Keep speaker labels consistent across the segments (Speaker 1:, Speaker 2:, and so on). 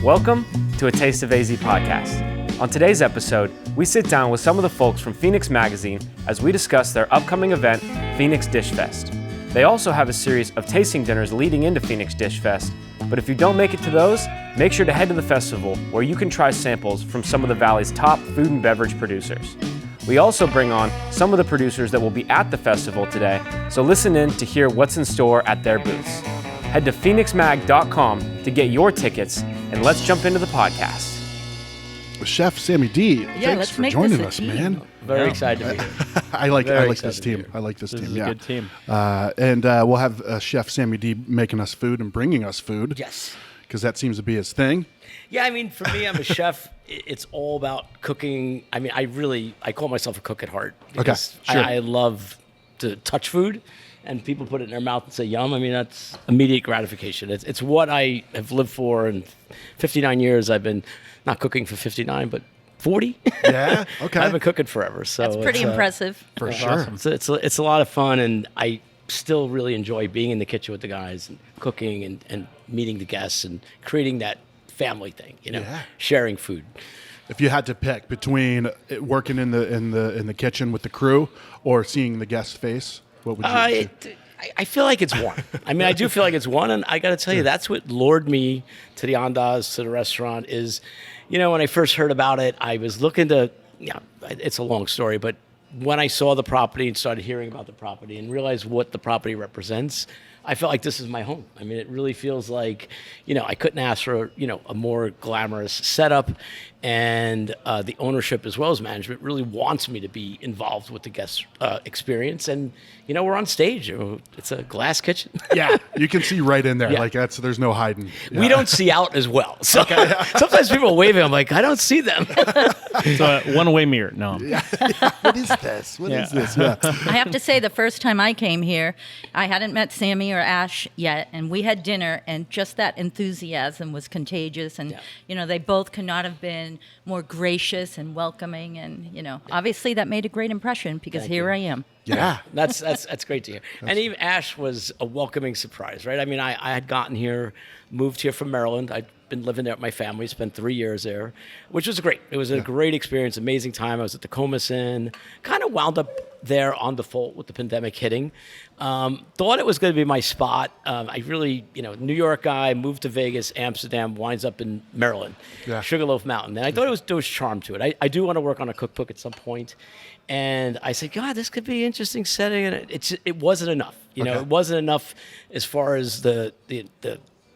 Speaker 1: Welcome to A Taste of AZ podcast. On today's episode, we sit down with some of the folks from Phoenix Magazine as we discuss their upcoming event, Phoenix Dish Fest. They also have a series of tasting dinners leading into Phoenix Dish Fest, but if you don't make it to those, make sure to head to the festival where you can try samples from some of the Valley's top food and beverage producers. We also bring on some of the producers that will be at the festival today, so listen in to hear what's in store at their booths. Head to phoenixmag.com to get your tickets, and let's jump into the podcast.
Speaker 2: Chef Sammy D, thanks for joining us, man.
Speaker 3: Very excited to be here.
Speaker 2: I like this team. I like this team.
Speaker 3: This is a good team.
Speaker 2: And we'll have Chef Sammy D making us food and bringing us food.
Speaker 3: Yes.
Speaker 2: Because that seems to be his thing.
Speaker 3: Yeah, I mean, for me, I'm a chef. It's all about cooking. I mean, I call myself a cook at heart. Because
Speaker 2: Okay, sure.
Speaker 3: I love to touch food, and people put it in their mouth and say, yum. I mean, that's immediate gratification. It's what I have lived for, and 59 years I've been not cooking for 59, but 40.
Speaker 2: Yeah, okay.
Speaker 3: I've been cooking forever. So
Speaker 4: That's pretty impressive.
Speaker 2: For sure.
Speaker 3: Awesome. It's a lot of fun, and I still really enjoy being in the kitchen with the guys and cooking and meeting the guests and creating that family thing,
Speaker 2: Yeah.
Speaker 3: sharing food.
Speaker 2: If you had to pick between working in the kitchen with the crew or seeing the guest's face, what would you choose?
Speaker 3: I feel like it's one. I mean, I do feel like it's one, and I got to tell you, that's what lured me to the Andaz, to the restaurant, is, when I first heard about it, I was looking to, it's a long story, but when I saw the property and started hearing about the property and realized what the property represents, I felt like this is my home. I mean, it really feels like, I couldn't ask for, a more glamorous setup. And the ownership as well as management really wants me to be involved with the guest experience. And, we're on stage. It's a glass kitchen.
Speaker 2: Yeah, you can see right in there.
Speaker 3: Yeah.
Speaker 2: Like there's no hiding. Yeah.
Speaker 3: We don't see out as well. So sometimes people are waving. I'm like, I don't see them.
Speaker 5: It's a one-way mirror. No.
Speaker 2: What is this? What is this? Yeah.
Speaker 4: I have to say, the first time I came here, I hadn't met Sammy or Ash yet, and we had dinner, and just that enthusiasm was contagious. And, they both could not have been more gracious and welcoming. And, obviously that made a great impression because
Speaker 3: Thank
Speaker 4: here
Speaker 3: you.
Speaker 4: I am.
Speaker 2: Yeah.
Speaker 3: That's great to hear. And even Ash was a welcoming surprise, right? I mean, I had gotten here, moved here from Maryland. I'd been living there with my family, spent 3 years there, which was great. It was a great experience, amazing time. I was at the Comus Inn, kind of wound up there on default with the pandemic hitting. Thought it was going to be my spot. I really, New York guy, moved to Vegas, Amsterdam, winds up in Maryland, Sugarloaf Mountain. And I thought there was charm to it. I do want to work on a cookbook at some point. And I said, God, this could be an interesting setting. And it wasn't enough. It wasn't enough as far as the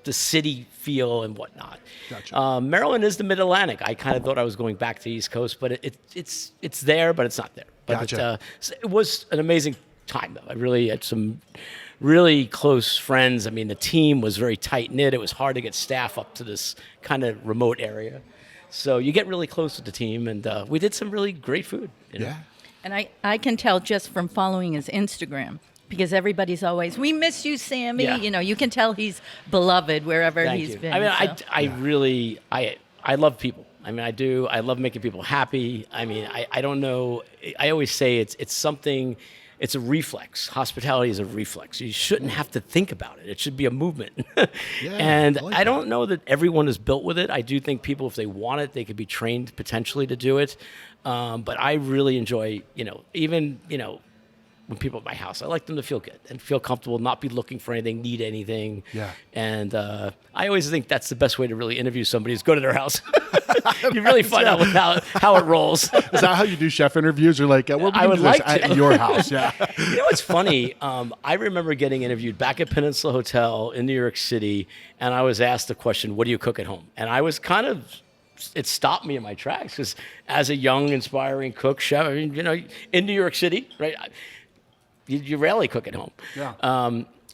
Speaker 3: city feel and whatnot.
Speaker 2: Gotcha.
Speaker 3: Maryland is the Mid-Atlantic. I kind of thought I was going back to the East Coast, but it's there, but it's not there. But
Speaker 2: Gotcha.
Speaker 3: it was an amazing time, though. I really had some really close friends. I mean, the team was very tight-knit. It was hard to get staff up to this kind of remote area. So you get really close with the team, and we did some really great food.
Speaker 2: Yeah.
Speaker 4: And I can tell just from following his Instagram, because everybody's always, we miss you, Sammy.
Speaker 3: Yeah.
Speaker 4: You can tell he's beloved wherever
Speaker 3: Thank
Speaker 4: he's
Speaker 3: you.
Speaker 4: been.
Speaker 3: I mean,
Speaker 4: so.
Speaker 3: I really love people. I mean, I do. I love making people happy. I mean, I don't know. I always say it's something. It's a reflex. Hospitality is a reflex. You shouldn't have to think about it. It should be a movement. And
Speaker 2: like
Speaker 3: I don't know that everyone is built with it. I do think people, if they want it, they could be trained potentially to do it. But I really enjoy, even, when people at my house, I like them to feel good and feel comfortable, not be looking for anything, need anything.
Speaker 2: Yeah.
Speaker 3: And I always think that's the best way to really interview somebody is go to their house. You really find out how it rolls.
Speaker 2: Is that how you do chef interviews? Or like, well, we
Speaker 3: I
Speaker 2: can
Speaker 3: would
Speaker 2: do this
Speaker 3: like to.
Speaker 2: at your house. Yeah.
Speaker 3: What's funny? I remember getting interviewed back at Peninsula Hotel in New York City, and I was asked the question, what do you cook at home? And I was it stopped me in my tracks because as a young, inspiring cook, chef, I mean, in New York City, right? You rarely cook at home.
Speaker 2: Yeah.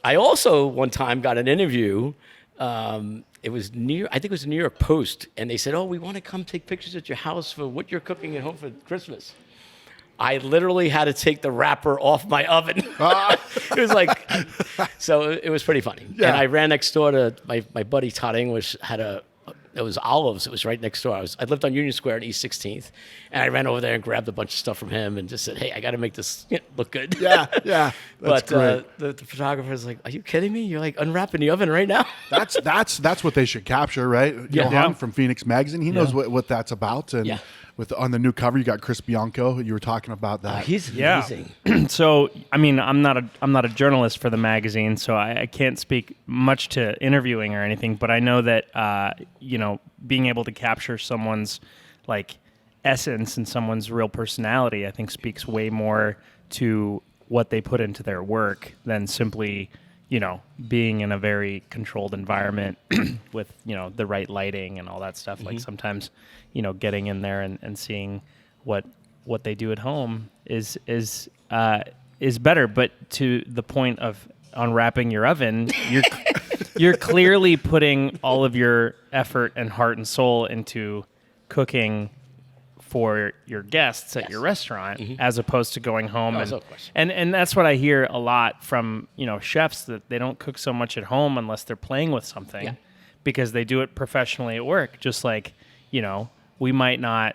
Speaker 3: I also one time got an interview. It was I think it was the New York Post, and they said, "Oh, we want to come take pictures at your house for what you're cooking at home for Christmas." I literally had to take the wrapper off my oven. It was like, so it was pretty funny.
Speaker 2: Yeah.
Speaker 3: And I ran next door to my buddy Todd English had a It was Olives. It was right next door. I lived on Union Square in East 16th, and I ran over there and grabbed a bunch of stuff from him and just said, "Hey, I got to make this look good."
Speaker 2: Yeah, yeah. That's
Speaker 3: But
Speaker 2: great.
Speaker 3: the photographer's like, "Are you kidding me? You're like unwrapping the oven right now."
Speaker 2: That's what they should capture, right? Johan
Speaker 5: Yeah.
Speaker 2: from Phoenix Magazine, he knows what that's about. And
Speaker 3: Yeah.
Speaker 2: with on the new cover, you got Chris Bianco. You were talking about that.
Speaker 3: He's
Speaker 5: Yeah.
Speaker 3: amazing.
Speaker 5: So, I mean, I'm not a journalist for the magazine, so I can't speak much to interviewing or anything. But I know that being able to capture someone's like essence and someone's real personality, I think, speaks way more to what they put into their work than simply being in a very controlled environment with the right lighting and all that stuff. Like sometimes getting in there and seeing what they do at home is better. But to the point of unwrapping your oven, you're clearly putting all of your effort and heart and soul into cooking for your guests at your restaurant, as opposed to going home
Speaker 3: no question.
Speaker 5: and that's what I hear a lot from chefs, that they don't cook so much at home unless they're playing with something, because they do it professionally at work. Just like we might not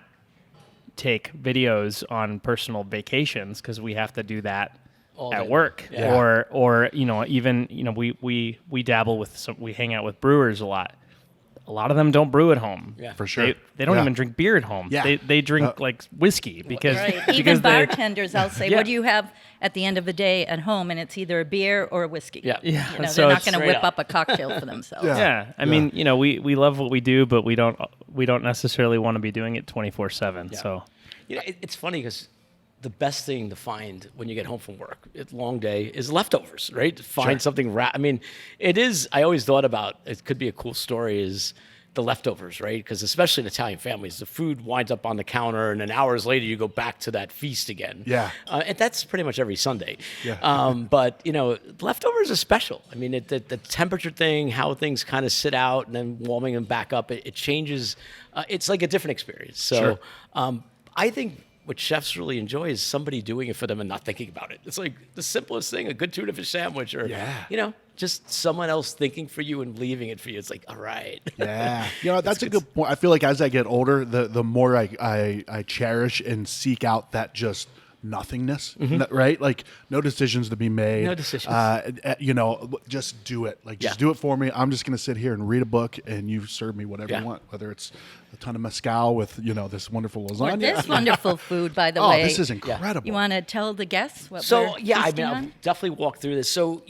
Speaker 5: take videos on personal vacations because we have to do that
Speaker 3: All
Speaker 5: at
Speaker 3: day.
Speaker 5: work,
Speaker 3: Yeah.
Speaker 5: or even we dabble with we hang out with brewers a lot. A lot of them don't brew at home.
Speaker 3: Yeah.
Speaker 2: For sure.
Speaker 5: They don't
Speaker 2: Yeah.
Speaker 5: even drink beer at home.
Speaker 2: Yeah.
Speaker 5: They drink like whiskey because
Speaker 4: Right.
Speaker 5: because
Speaker 4: Even
Speaker 5: they're-
Speaker 4: bartenders, I'll say,
Speaker 5: Yeah.
Speaker 4: what do you have at the end of the day at home? And it's either a beer or a whiskey.
Speaker 3: Yeah.
Speaker 5: Yeah.
Speaker 4: You know,
Speaker 5: So
Speaker 4: they're not
Speaker 5: it's
Speaker 4: going to
Speaker 3: straight
Speaker 4: whip
Speaker 3: up.
Speaker 4: up a cocktail for themselves.
Speaker 2: Yeah.
Speaker 5: Yeah, I mean, we love what we do, but we don't necessarily want to be doing it 24/7. So
Speaker 3: It's funny because the best thing to find when you get home from work, it's a long day, is leftovers, right? To find something. I mean, it is. I always thought about it. Could be a cool story. Is the leftovers, right? Because especially in Italian families, the food winds up on the counter, and then hours later you go back to that feast again.
Speaker 2: Yeah.
Speaker 3: And that's pretty much every Sunday.
Speaker 2: Yeah.
Speaker 3: But leftovers are special. I mean, the temperature thing, how things kind of sit out, and then warming them back up, it changes. It's like a different experience. So
Speaker 2: Sure.
Speaker 3: I think what chefs really enjoy is somebody doing it for them and not thinking about it. It's like the simplest thing, a good tuna fish sandwich, or just someone else thinking for you and leaving it for you. It's like, all right.
Speaker 2: Yeah, that's a good point. I feel like as I get older, the more I cherish and seek out that just nothingness, right? Like no decisions to be made.
Speaker 3: No decisions.
Speaker 2: Just do it. Like just
Speaker 3: Yeah.
Speaker 2: do it for me. I'm just gonna sit here and read a book, and you serve me whatever
Speaker 3: Yeah.
Speaker 2: you want. Whether it's a ton of mezcal with this wonderful
Speaker 4: Or
Speaker 2: lasagna.
Speaker 4: this wonderful food, by the
Speaker 2: Oh,
Speaker 4: way.
Speaker 2: this is incredible.
Speaker 4: You want to tell the guests what
Speaker 3: So
Speaker 4: we're
Speaker 3: yeah, I
Speaker 4: feasting
Speaker 3: mean, I'll
Speaker 4: on?
Speaker 3: definitely walk through this. So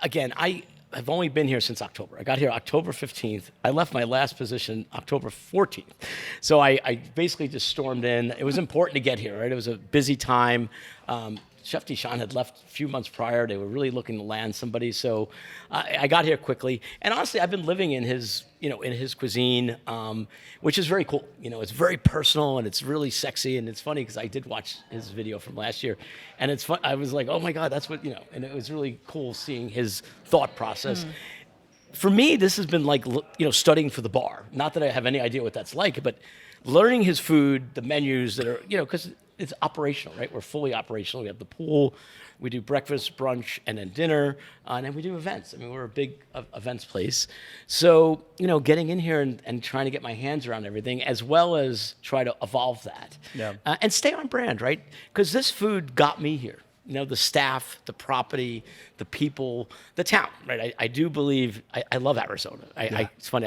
Speaker 3: again, I've only been here since October. I got here October 15th. I left my last position October 14th. So I basically just stormed in. It was important to get here, right? It was a busy time. Chef Dijon had left a few months prior. They were really looking to land somebody. So I got here quickly. And honestly, I've been living in his cuisine, which is very cool. It's very personal and it's really sexy. And it's funny because I did watch his video from last year. And it's fun. I was like, oh my God, that's what, and it was really cool seeing his thought process. For me, this has been like, studying for the bar. Not that I have any idea what that's like, but learning his food, the menus that are, because it's operational, right? We're fully operational. We have the pool, we do breakfast, brunch, and then dinner, and then we do events. I mean, we're a big events place. So, getting in here and trying to get my hands around everything, as well as try to evolve that.
Speaker 5: Yeah.
Speaker 3: And stay on brand, right? Because this food got me here. The staff, the property, the people, the town, right? I do believe, I love Arizona. It's funny,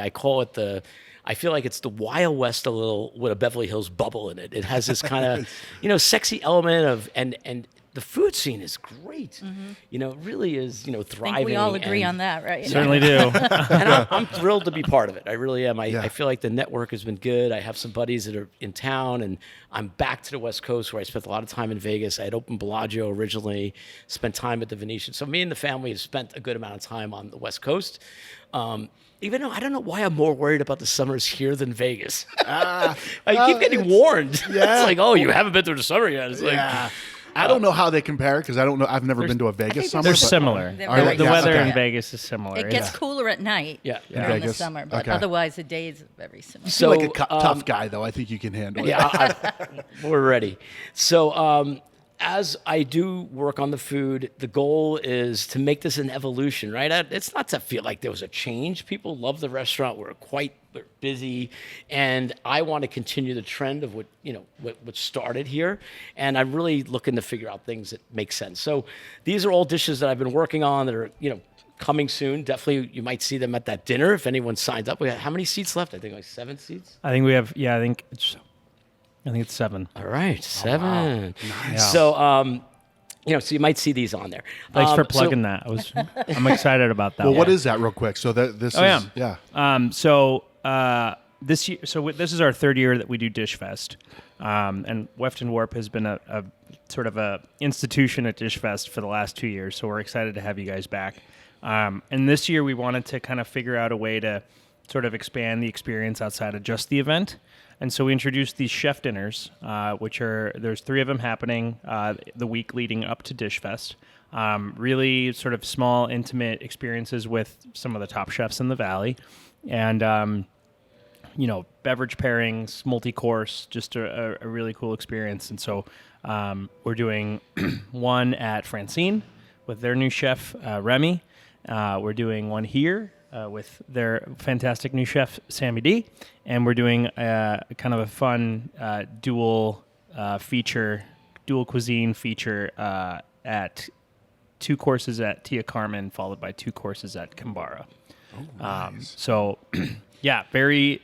Speaker 3: I feel like it's the Wild West a little with a Beverly Hills bubble in it. It has this kind of, sexy element of, and the food scene is great. It really is,
Speaker 4: I
Speaker 3: thriving.
Speaker 4: think we all agree
Speaker 3: and-
Speaker 4: on that, right?
Speaker 5: certainly do.
Speaker 3: and I'm thrilled to be part of it. I really am.
Speaker 2: Yeah.
Speaker 3: I feel like the network has been good. I have some buddies that are in town, and I'm back to the West Coast where I spent a lot of time in Vegas. I had opened Bellagio originally, spent time at the Venetian. So me and the family have spent a good amount of time on the West Coast. Even though I don't know why I'm more worried about the summers here than Vegas. I keep getting warned.
Speaker 2: yeah.
Speaker 3: It's like, oh, you haven't been through the summer yet. It's like,
Speaker 2: Yeah. I don't know how they compare because I don't know. I've never been to a Vegas summer.
Speaker 5: They're
Speaker 2: but-
Speaker 5: similar.
Speaker 4: They're
Speaker 2: Are
Speaker 4: very
Speaker 2: they?
Speaker 5: The
Speaker 2: Yeah,
Speaker 5: weather
Speaker 2: okay.
Speaker 5: in Vegas is similar.
Speaker 4: It gets cooler at night
Speaker 3: Yeah.
Speaker 2: In
Speaker 4: during the
Speaker 2: Vegas?
Speaker 4: summer, but
Speaker 2: Okay.
Speaker 4: otherwise the days are very similar.
Speaker 3: So,
Speaker 2: Like a tough guy, though. I think you can handle it.
Speaker 3: Yeah, we're ready. So, as I do work on the food, the goal is to make this an evolution, right? It's not to feel like there was a change. People love the restaurant. We're busy, and I want to continue the trend of what started here. And I'm really looking to figure out things that make sense. So these are all dishes that I've been working on that are, coming soon. Definitely, you might see them at that dinner if anyone signs up. We have how many seats left? I think like 7 seats.
Speaker 5: I think we have. Yeah, I think it's 7.
Speaker 3: All right, 7.
Speaker 2: Oh, wow. Nice.
Speaker 3: So, so you might see these on there.
Speaker 5: Thanks for plugging that. I'm excited about that.
Speaker 2: Well,
Speaker 5: one.
Speaker 2: what is that, real quick? So this is
Speaker 5: This year, this is our 3rd year that we do Dish Fest, and Wefton Warp has been a sort of a institution at Dish Fest for the last 2 years. So we're excited to have you guys back. And this year we wanted to kind of figure out a way to sort of expand the experience outside of just the event. And so we introduced these chef dinners, there's 3 of them happening the week leading up to Dish Fest. Really sort of small, intimate experiences with some of the top chefs in the Valley. And, beverage pairings, multi-course, just a really cool experience. And so we're doing one at Francine with their new chef, Remy. We're doing one here with their fantastic new chef, Sammy D. And we're doing kind of a fun dual cuisine feature at 2 courses at Tia Carmen, followed by 2 courses at Kambara.
Speaker 2: Oh, nice.
Speaker 5: Very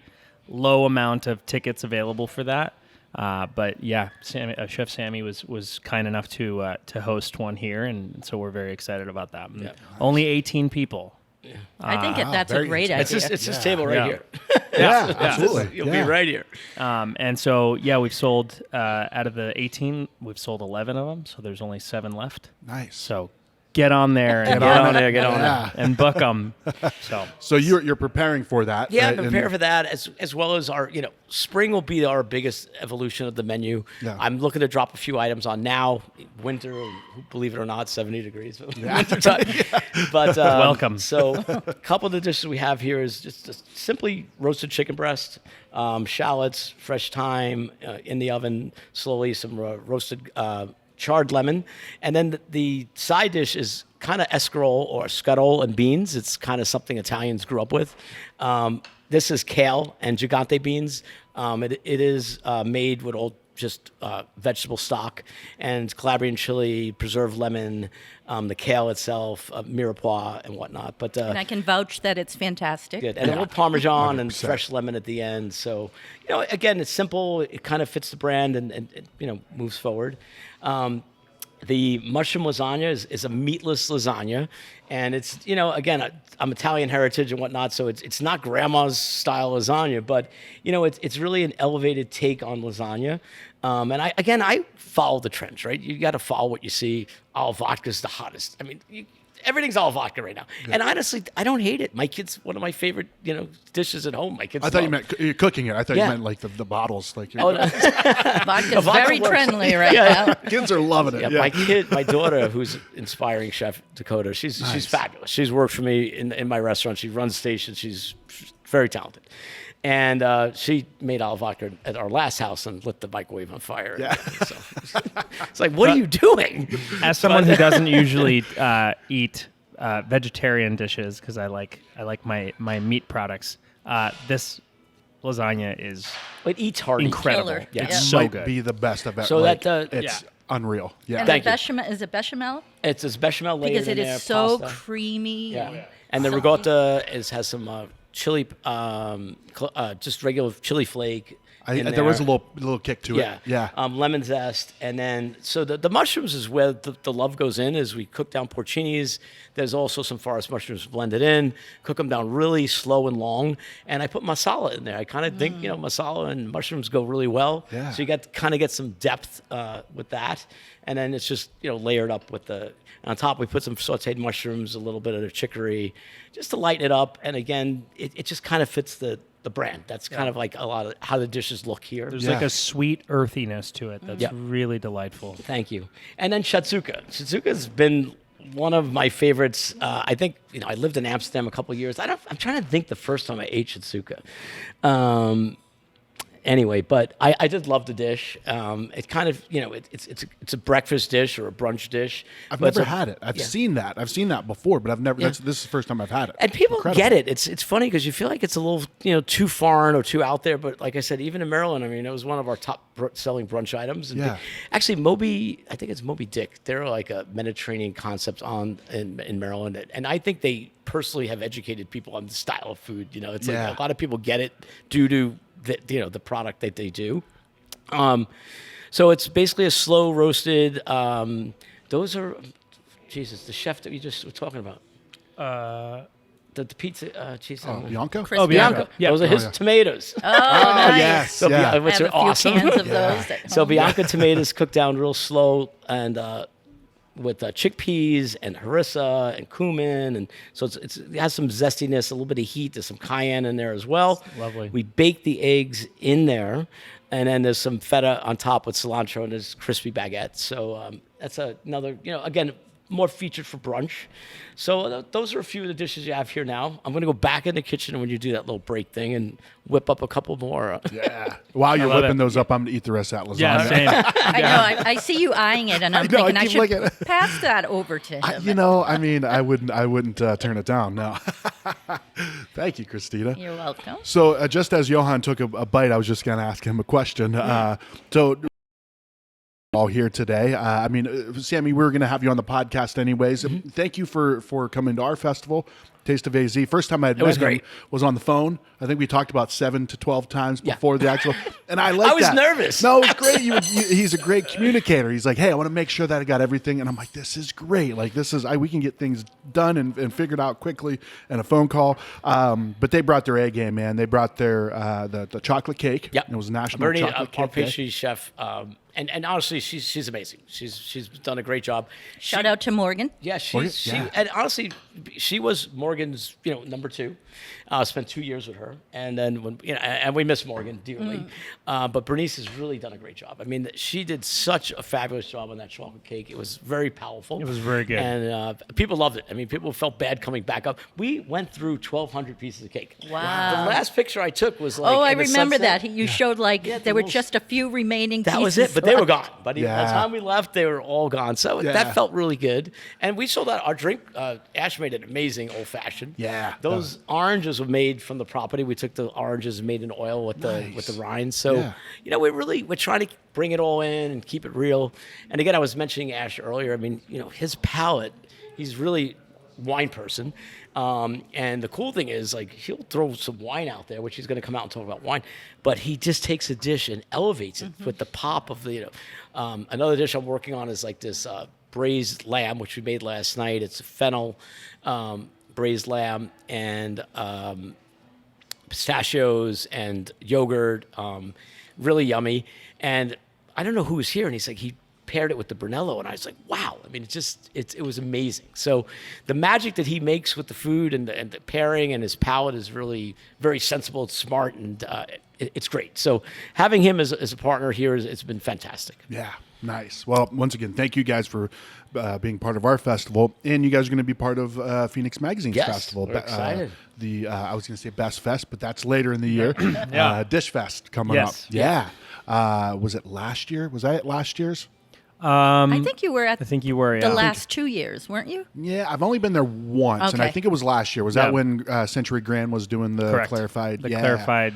Speaker 5: low amount of tickets available for that. But yeah, Chef Sammy was kind enough to host one here, and so we're very excited about that. Yeah. Only 18 people.
Speaker 3: Yeah.
Speaker 4: I think that's a great idea.
Speaker 3: It's this table right here.
Speaker 2: Yeah, absolutely.
Speaker 3: You'll be right here.
Speaker 5: And so, we've sold, out of the 18, we've sold 11 of them, so there's only 7 left.
Speaker 2: Nice.
Speaker 5: So get on there and get on there and book them.
Speaker 2: So you're preparing for that.
Speaker 3: Yeah,
Speaker 2: right?
Speaker 3: prepare for that as well as our, spring will be our biggest evolution of the menu. Yeah. I'm looking to drop a few items on now. Winter, believe it or not, 70 degrees. Winter time. But
Speaker 5: welcome.
Speaker 3: So a couple of the dishes we have here is just simply roasted chicken breast, shallots, fresh thyme in the oven, slowly some roasted charred lemon, and then the side dish is kind of escarole or scuttle and beans. It's kind of something Italians grew up with. This is kale and gigante beans. It is made with vegetable stock and Calabrian chili, preserved lemon, the kale itself, mirepoix and whatnot. But
Speaker 4: and I can vouch that it's fantastic.
Speaker 3: Good. And a little Parmesan 100%. And fresh lemon at the end. So, again, it's simple. It kind of fits the brand and moves forward. The mushroom lasagna is a meatless lasagna, and it's again I'm Italian heritage and whatnot, so it's not grandma's style lasagna, but it's really an elevated take on lasagna. And I follow the trends, right? You got to follow what you see. Olive vodka is the hottest. I mean, everything's all vodka right now. Yeah. And honestly, I don't hate it. My kids, one of my favorite, dishes at home. My kids.
Speaker 2: I thought you meant cooking it. I thought you meant like the bottles. Like
Speaker 3: no.
Speaker 4: Vodka's very trendy right now.
Speaker 2: Kids are loving it.
Speaker 3: Yeah. My daughter, who's inspiring chef Dakota, she's fabulous. She's worked for me in my restaurant. She runs stations. She's very talented. And she made olive vodka at our last house and lit the microwave on fire. Yeah. So it's like, what are you doing?
Speaker 5: As someone who doesn't usually eat vegetarian dishes, because I like my meat products, this lasagna is
Speaker 3: hearty.
Speaker 5: Incredible.
Speaker 4: Killer.
Speaker 5: Yeah, it's
Speaker 2: It
Speaker 5: so
Speaker 2: might
Speaker 5: good.
Speaker 2: be the best I've ever.
Speaker 3: So
Speaker 2: it's unreal. Yeah.
Speaker 4: And
Speaker 3: Thank
Speaker 4: the
Speaker 3: you.
Speaker 4: bechamel, is it bechamel?
Speaker 3: It's this bechamel layered
Speaker 4: Because it
Speaker 3: in
Speaker 4: is
Speaker 3: there,
Speaker 4: so
Speaker 3: pasta.
Speaker 4: creamy.
Speaker 3: Yeah. And the ricotta has some chili, just regular chili flake.
Speaker 2: There was a little kick to it. Yeah.
Speaker 3: Lemon zest, and then so the mushrooms is where the love goes in. Is we cook down porcinis. There's also some forest mushrooms blended in. Cook them down really slow and long, and I put masala in there. I kind of think masala and mushrooms go really well.
Speaker 2: Yeah.
Speaker 3: So you get some depth with that, and then it's just layered up with the. On top, we put some sautéed mushrooms, a little bit of chicory, just to lighten it up. And again, it just kind of fits the brand. That's kind of like a lot of how the dishes look here.
Speaker 5: There's like a sweet earthiness to it that's really delightful.
Speaker 3: Thank you. And then Shatsuka. Shatsuka's been one of my favorites. I think I lived in Amsterdam a couple of years. I'm trying to think the first time I ate Shatsuka. anyway, but I did love the dish. It kind of, it's a breakfast dish or a brunch dish.
Speaker 2: I've
Speaker 3: but
Speaker 2: never
Speaker 3: it's a-
Speaker 2: had it. I've
Speaker 3: yeah.
Speaker 2: seen that. I've seen that before, but I've never.
Speaker 3: Yeah.
Speaker 2: This is the first time I've had it.
Speaker 3: And people
Speaker 2: Incredible.
Speaker 3: get it. It's funny because you feel like it's a little, too foreign or too out there. But like I said, even in Maryland, I mean, it was one of our top selling brunch items. And
Speaker 2: Yeah.
Speaker 3: actually, I think it's Moby Dick. They're like a Mediterranean concept in Maryland. And I think they personally have educated people on the style of food. It's
Speaker 2: Yeah.
Speaker 3: like a lot of people get it due to the product that they do. So it's basically a slow roasted. Those are, Jesus, the chef that we just were talking about. The pizza cheese.
Speaker 2: Bianco?
Speaker 4: Crispy.
Speaker 5: Oh, Bianco.
Speaker 3: Bianco.
Speaker 5: Yeah.
Speaker 3: Those are his
Speaker 2: yeah.
Speaker 3: tomatoes.
Speaker 4: Oh, nice.
Speaker 2: yes.
Speaker 3: So
Speaker 2: Yeah.
Speaker 3: which
Speaker 4: I have
Speaker 3: are
Speaker 4: a few
Speaker 3: awesome.
Speaker 4: cans of those. at
Speaker 3: So
Speaker 4: home.
Speaker 3: Bianco tomatoes cooked down real slow and with chickpeas and harissa and cumin, and so it has some zestiness, a little bit of heat. There's some cayenne in there as well.
Speaker 5: Lovely.
Speaker 3: We bake the eggs in there, and then there's some feta on top with cilantro and there's crispy baguette. So that's another, again, more featured for brunch. So those are a few of the dishes you have here now. I'm going to go back in the kitchen when you do that little break thing and whip up a couple more.
Speaker 2: Yeah. While you're
Speaker 5: love
Speaker 2: whipping
Speaker 5: it.
Speaker 2: those up, I'm going to eat the rest of that lasagna.
Speaker 5: Yeah, same.
Speaker 4: I know. I see you eyeing it, and I'm
Speaker 2: know, I
Speaker 4: thinking I
Speaker 2: keep
Speaker 4: should
Speaker 2: looking.
Speaker 4: pass that over to him.
Speaker 2: I mean, I wouldn't turn it down. No. Thank you, Christina.
Speaker 4: You're welcome.
Speaker 2: So just as Johan took a bite, I was just going to ask him a question. So all here today. I mean, Sammy, we were going to have you on the podcast anyways. Thank you for coming to our festival, Taste of AZ. First time I had met
Speaker 3: was
Speaker 2: him
Speaker 3: great.
Speaker 2: was on the phone. I think we talked about 7 to 12 times before the actual. And I like
Speaker 3: I was
Speaker 2: that.
Speaker 3: nervous.
Speaker 2: No, it was great. He's a great communicator. He's like, hey, I want to make sure that I got everything. And I'm like, this is great. Like, we can get things done and figured out quickly in a phone call. But they brought their A game, man. They brought their the chocolate cake.
Speaker 3: Yep.
Speaker 2: It was National
Speaker 3: Bernie,
Speaker 2: Chocolate
Speaker 3: our
Speaker 2: Cake Day.
Speaker 3: pastry chef, and honestly, she's amazing. She's done a great job.
Speaker 4: Shout out to Morgan.
Speaker 3: Yeah,
Speaker 2: Morgan?
Speaker 3: she
Speaker 2: Yeah.
Speaker 3: and honestly, she was Morgan's number 2. Spent 2 years with her, and then and we miss Morgan dearly. But Bernice has really done a great job. I mean, she did such a fabulous job on that chocolate cake. It was very powerful.
Speaker 5: It was very good.
Speaker 3: and people loved it. I mean, people felt bad coming back up. We went through 1,200 pieces of cake.
Speaker 4: Wow.
Speaker 3: The last picture I took was like.
Speaker 4: Oh, I
Speaker 3: in the
Speaker 4: remember
Speaker 3: sunset.
Speaker 4: that. You showed like
Speaker 3: Yeah, the
Speaker 4: there were
Speaker 3: most-
Speaker 4: just a few remaining
Speaker 3: That
Speaker 4: pieces.
Speaker 3: was it, but they were gone. But by the
Speaker 2: Yeah.
Speaker 3: time we left, they were all gone. So
Speaker 2: Yeah.
Speaker 3: that felt really good. And we sold out our drink. Ash made an amazing old fashioned.
Speaker 2: Yeah.
Speaker 3: Those oranges were made from the property. We took the oranges and made in oil with the rinds. So
Speaker 2: Yeah.
Speaker 3: we're trying to bring it all in and keep it real. And again, I was mentioning Ash earlier. I mean, his palate. He's really wine person. And the cool thing is, like, he'll throw some wine out there, which he's going to come out and talk about wine, but he just takes a dish and elevates it with the pop of the, another dish I'm working on is like this braised lamb, which we made last night. It's fennel braised lamb and pistachios and yogurt, really yummy. And I don't know who was here, and he paired it with the Brunello, and I was like, wow. I mean, it was amazing. So the magic that he makes with the food and the pairing and his palate is really very sensible. It's smart, and it's great. So having him as a partner here, it's been fantastic.
Speaker 2: Yeah, nice. Well, once again, thank you guys for being part of our festival, and you guys are going to be part of Phoenix Magazine's
Speaker 3: Yes,
Speaker 2: festival.
Speaker 3: we're excited.
Speaker 2: I was going to say Best Fest, but that's later in the year. Dish Fest coming
Speaker 5: Yes.
Speaker 2: up. Yeah. Was it last year? Was I at last year's?
Speaker 4: I think you were at
Speaker 5: I think you were,
Speaker 4: the
Speaker 5: yeah.
Speaker 4: last 2 years, weren't you?
Speaker 2: Yeah, I've only been there once, and I
Speaker 4: Okay.
Speaker 2: think it was last year. Was
Speaker 5: Yeah.
Speaker 2: that when Century Grand was doing the
Speaker 5: Correct.
Speaker 2: clarified?
Speaker 5: The
Speaker 2: yeah.
Speaker 5: clarified,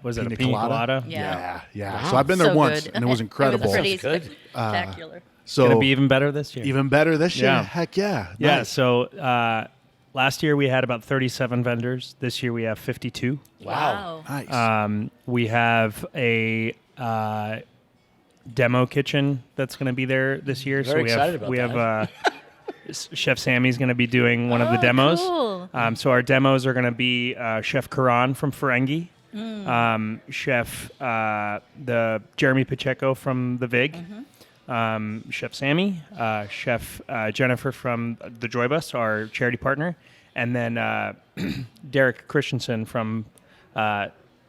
Speaker 5: was it a pina colada?
Speaker 4: Yeah.
Speaker 2: Yeah.
Speaker 3: Wow.
Speaker 2: So I've been there
Speaker 4: So
Speaker 2: once,
Speaker 4: good.
Speaker 2: and it was incredible.
Speaker 4: It was pretty
Speaker 3: Sounds good.
Speaker 4: spectacular.
Speaker 2: So
Speaker 5: Going to be even better this year.
Speaker 2: even better this year.
Speaker 5: Yeah.
Speaker 2: Heck yeah.
Speaker 5: Yeah,
Speaker 2: Nice.
Speaker 5: so last year we had about 37 vendors. This year we have 52.
Speaker 3: Wow.
Speaker 2: Nice.
Speaker 5: We have a demo kitchen that's going to be there this year.
Speaker 3: Very
Speaker 5: so
Speaker 3: excited about
Speaker 5: we
Speaker 3: that.
Speaker 5: have Chef Sammy's going to be doing one of the demos.
Speaker 4: cool.
Speaker 5: So our demos are going to be Chef Karan from Ferengi, Chef the Jeremy Pacheco from the Vig, Chef Sammy, Chef Jennifer from the Joy Bus, our charity partner, and then Derek Christensen from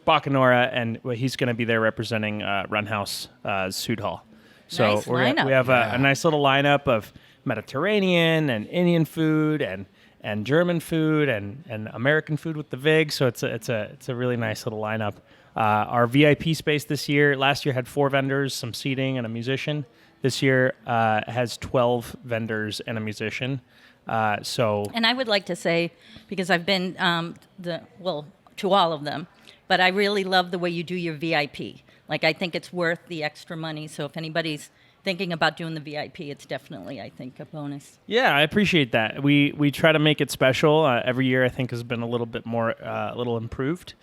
Speaker 5: Bacanora, and he's going to be there representing Runhouse Sood Hall. So
Speaker 4: Nice
Speaker 5: we
Speaker 4: lineup.
Speaker 5: have a nice little lineup of Mediterranean and Indian food and and German food and American food with the vig. So it's a really nice little lineup. Our VIP space last year had 4 vendors, some seating, and a musician. This year has 12 vendors and a musician.
Speaker 4: And I would like to say, because I've been to all of them, but I really love the way you do your VIP. Like, I think it's worth the extra money. So if anybody's thinking about doing the VIP, it's definitely, I think, a bonus.
Speaker 5: Yeah, I appreciate that. We try to make it special. Every year, I think, has been a little bit more, a little improved.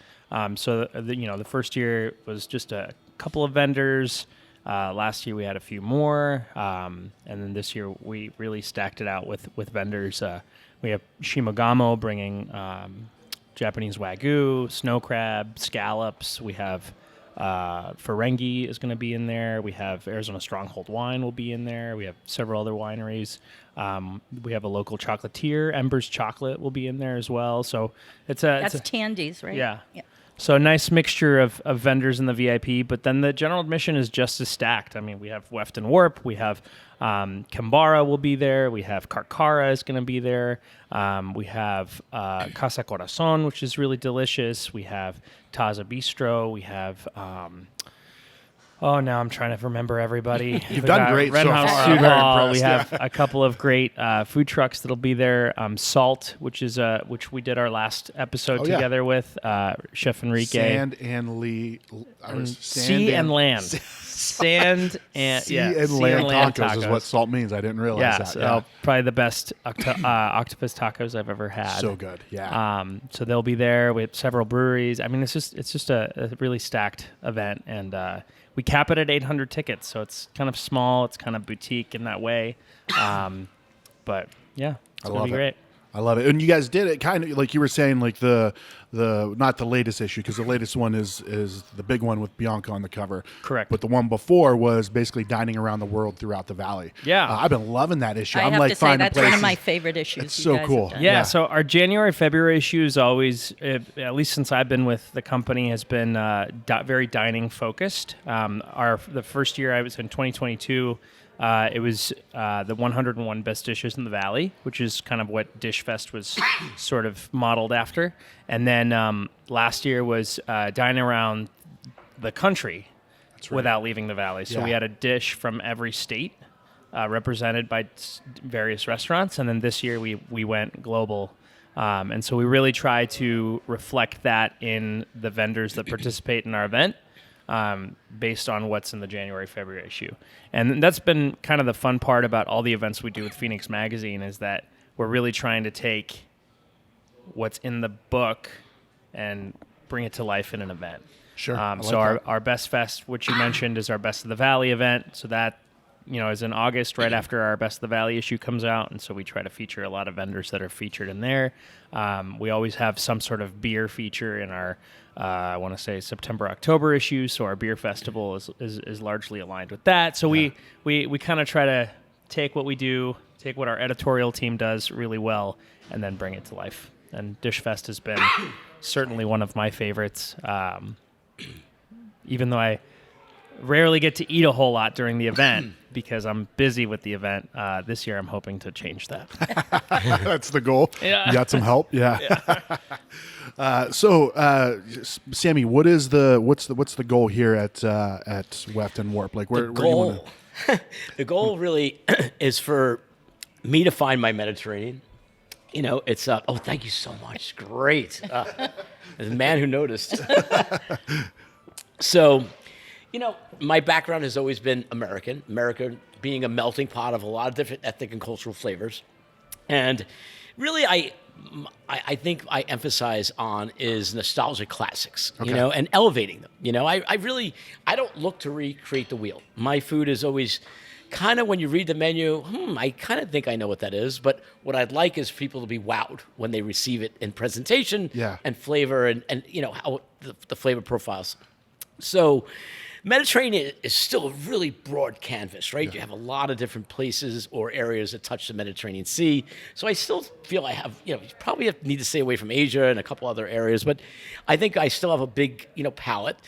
Speaker 5: So the first year was just a couple of vendors. Last year we had a few more, and then this year we really stacked it out with vendors. We have Shimogamo bringing Japanese Wagyu, snow crab, scallops. We have Ferengi is going to be in there. We have Arizona Stronghold Wine will be in there. We have several other wineries. We have a local chocolatier, Embers Chocolate, will be in there as well. So that's
Speaker 4: Tandy's, right?
Speaker 5: Yeah. So a nice mixture of vendors in the VIP, but then the general admission is just as stacked. I mean, we have Weft and Warp, we have Kambara will be there, we have Carcara is going to be there, we have Casa Corazon, which is really delicious, we have Taza Bistro, we have... now I'm trying to remember everybody.
Speaker 2: You've done great so far. I'm very impressed.
Speaker 5: We have a couple of great food trucks that'll be there. Salt, which we did our last episode together with Chef Enrique.
Speaker 2: Sand and Lee.
Speaker 5: Sea and land. Sand and
Speaker 2: sea and land tacos is what Salt means. I didn't realize that.
Speaker 5: So probably the best octopus tacos I've ever had.
Speaker 2: So good. Yeah.
Speaker 5: So they'll be there with several breweries. I mean, it's just a really stacked event, and we cap it at 800 tickets, so it's kind of small. It's kind of boutique in that way. But yeah, it's going to be great.
Speaker 2: I love it. And you guys did it kind of like you were saying, like the not the latest issue, because the latest one is the big one with Bianca on the cover.
Speaker 5: Correct.
Speaker 2: But the one before was basically dining around the world throughout the valley.
Speaker 5: Yeah.
Speaker 2: I've been loving that issue.
Speaker 4: I
Speaker 2: I'm
Speaker 4: have
Speaker 2: like
Speaker 4: to say, that's
Speaker 2: places.
Speaker 4: one of my favorite issues.
Speaker 2: It's so cool.
Speaker 5: Yeah, so our January, February issue is always, at least since I've been with the company, has been very dining focused. The first year I was in 2022, it was the 101 best dishes in the valley, which is kind of what Dish Fest was sort of modeled after. And then last year was dining around the country without leaving the valley. So we had a dish from every state represented by various restaurants. And then this year we went global. And so we really try to reflect that in the vendors that participate in our event. Based on what's in the January, February issue. And that's been kind of the fun part about all the events we do with Phoenix Magazine, is that we're really trying to take what's in the book and bring it to life in an event.
Speaker 2: Sure.
Speaker 5: Our Best Fest, which you mentioned, is our Best of the Valley event. So that, is in August, right after our Best of the Valley issue comes out. And so we try to feature a lot of vendors that are featured in there. We always have some sort of beer feature in our, I want to say, September, October issue. So our beer festival is largely aligned with that. So we kind of try to take what we do, take what our editorial team does really well, and then bring it to life. And Dish Fest has been certainly one of my favorites. Even though I rarely get to eat a whole lot during the event because I'm busy with the event. This year, I'm hoping to change that.
Speaker 2: That's the goal.
Speaker 5: Yeah.
Speaker 2: You got some help. Yeah. Sammy, what's the goal here at Weft and Warp? Like, where do you want to?
Speaker 3: The goal really is for me to find my Mediterranean. It's thank you so much. Great. The man who noticed. So, my background has always been America being a melting pot of a lot of different ethnic and cultural flavors. And really, I think I emphasize on is nostalgic classics, and elevating them. I don't look to recreate the wheel. My food is always kind of, when you read the menu, I kind of think I know what that is. But what I'd like is for people to be wowed when they receive it in presentation and flavor and how the flavor profiles. So Mediterranean is still a really broad canvas, right? Yeah. You have a lot of different places or areas that touch the Mediterranean Sea. So I still feel I have, you probably need to stay away from Asia and a couple other areas, but I think I still have a big, palette.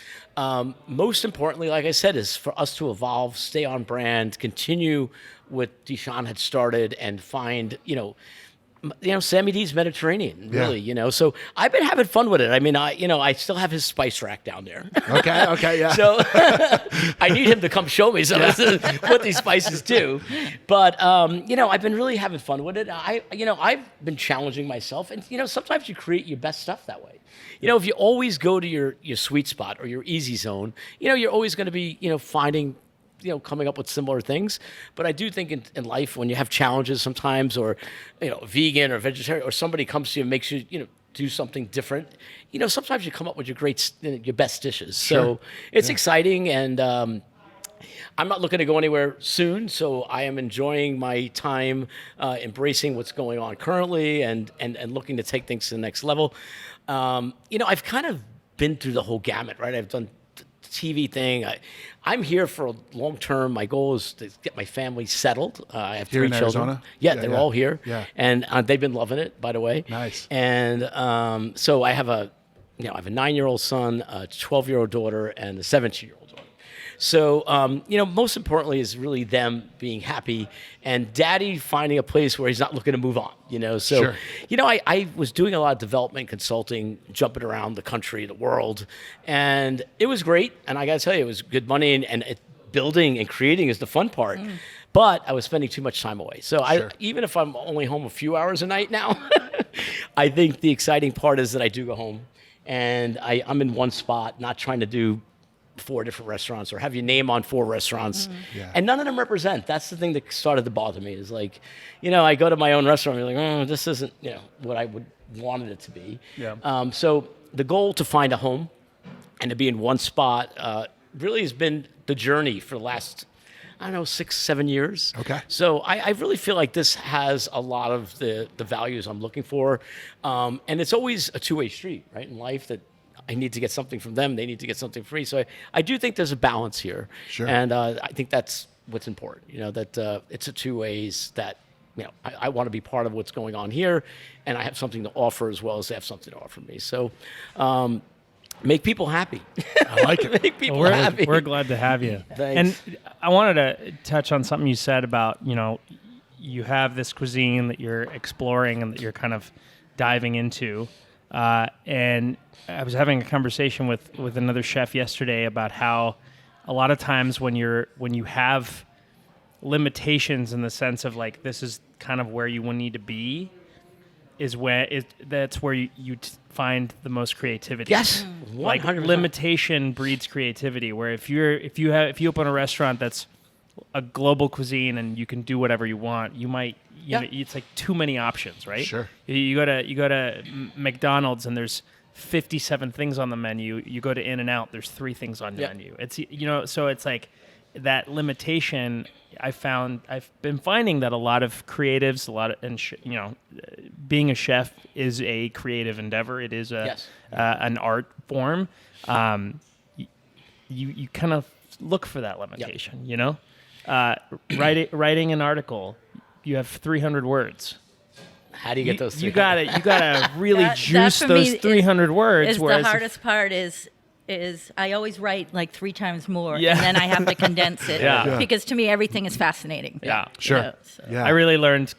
Speaker 3: Most importantly, like I said, is for us to evolve, stay on brand, continue what Deshaun had started, and find, Sammy D's Mediterranean, really,
Speaker 2: Yeah.
Speaker 3: So I've been having fun with it. I mean, I still have his spice rack down there.
Speaker 2: Okay, yeah.
Speaker 3: So I need him to come show me what these spices do. But, I've been really having fun with it. I've been challenging myself. And, sometimes you create your best stuff that way. If you always go to your sweet spot or your easy zone, you're always going to be, finding coming up with similar things. But I do think in life, when you have challenges sometimes, or, vegan or vegetarian, or somebody comes to you and makes you, do something different, sometimes you come up with your best dishes. So it's exciting. And I'm not looking to go anywhere soon. So I am enjoying my time, embracing what's going on currently and looking to take things to the next level. I've kind of been through the whole gamut, right? I've done TV thing. I'm here for a long term. My goal is to get my family settled. I have
Speaker 2: Here
Speaker 3: 3
Speaker 2: in
Speaker 3: children.
Speaker 2: Arizona?
Speaker 3: Yeah,
Speaker 2: Yeah,
Speaker 3: they're
Speaker 2: yeah.
Speaker 3: all here.
Speaker 2: Yeah.
Speaker 3: And they've been loving it, by the way.
Speaker 2: Nice.
Speaker 3: And so I have I have a 9-year-old son, a 12-year-old daughter, and a 17-year-old daughter. So, most importantly is really them being happy and daddy finding a place where he's not looking to move on, So,
Speaker 2: Sure.
Speaker 3: I was doing a lot of development consulting, jumping around the country, the world, and it was great. And I got to tell you, it was good money, and building and creating is the fun part. But I was spending too much time away. So even if I'm only home a few hours a night now, I think the exciting part is that I do go home and I'm in one spot, not trying to do 4 different restaurants or have your name on 4 restaurants.
Speaker 2: Yeah.
Speaker 3: And none of them represent. That's the thing that started to bother me is like, I go to my own restaurant and you're like, this isn't, what I would wanted it to be.
Speaker 5: Yeah.
Speaker 3: So the goal to find a home and to be in one spot really has been the journey for the last, 6, 7 years.
Speaker 2: Okay.
Speaker 3: So I really feel like this has a lot of the values I'm looking for. And it's always a two-way street, right, in life that I need to get something from them. They need to get something from me. So I do think there's a balance here.
Speaker 2: Sure.
Speaker 3: And I think that's what's important, that it's a two ways that, I want to be part of what's going on here and I have something to offer as well as they have something to offer me. So make people happy.
Speaker 2: I like it.
Speaker 3: Make people
Speaker 5: Well,
Speaker 3: happy.
Speaker 5: we're glad to have you.
Speaker 3: Thanks.
Speaker 5: And I wanted to touch on something you said about, you have this cuisine that you're exploring and that you're kind of diving into. And I was having a conversation with another chef yesterday about how a lot of times when you have limitations in the sense of like this is kind of where you will need to be, that's where you find the most creativity.
Speaker 3: Yes, 100%.
Speaker 5: Like limitation breeds creativity. Where if you open a restaurant that's a global cuisine and you can do whatever you want, you might. It's like too many options, right?
Speaker 2: Sure.
Speaker 5: You go to McDonald's and there's 57 things on the menu. You go to In-N-Out, there's 3 things on the menu. It's so it's like that limitation. I've been finding that a lot of creatives, being a chef is a creative endeavor. It is an art form. You kind of look for that limitation. Writing an article. You have 300 words.
Speaker 3: How do you get those 300?
Speaker 5: You gotta really
Speaker 4: That
Speaker 5: juice
Speaker 4: for
Speaker 5: those
Speaker 4: me
Speaker 5: 300 words.
Speaker 4: Is
Speaker 5: whereas
Speaker 4: the hardest part is I always write like 3 times more,
Speaker 5: Yeah.
Speaker 4: and then I have to condense it
Speaker 5: Yeah.
Speaker 4: because to me everything is fascinating.
Speaker 5: Yeah.
Speaker 2: Sure.
Speaker 4: So.
Speaker 2: Yeah.
Speaker 5: I really learned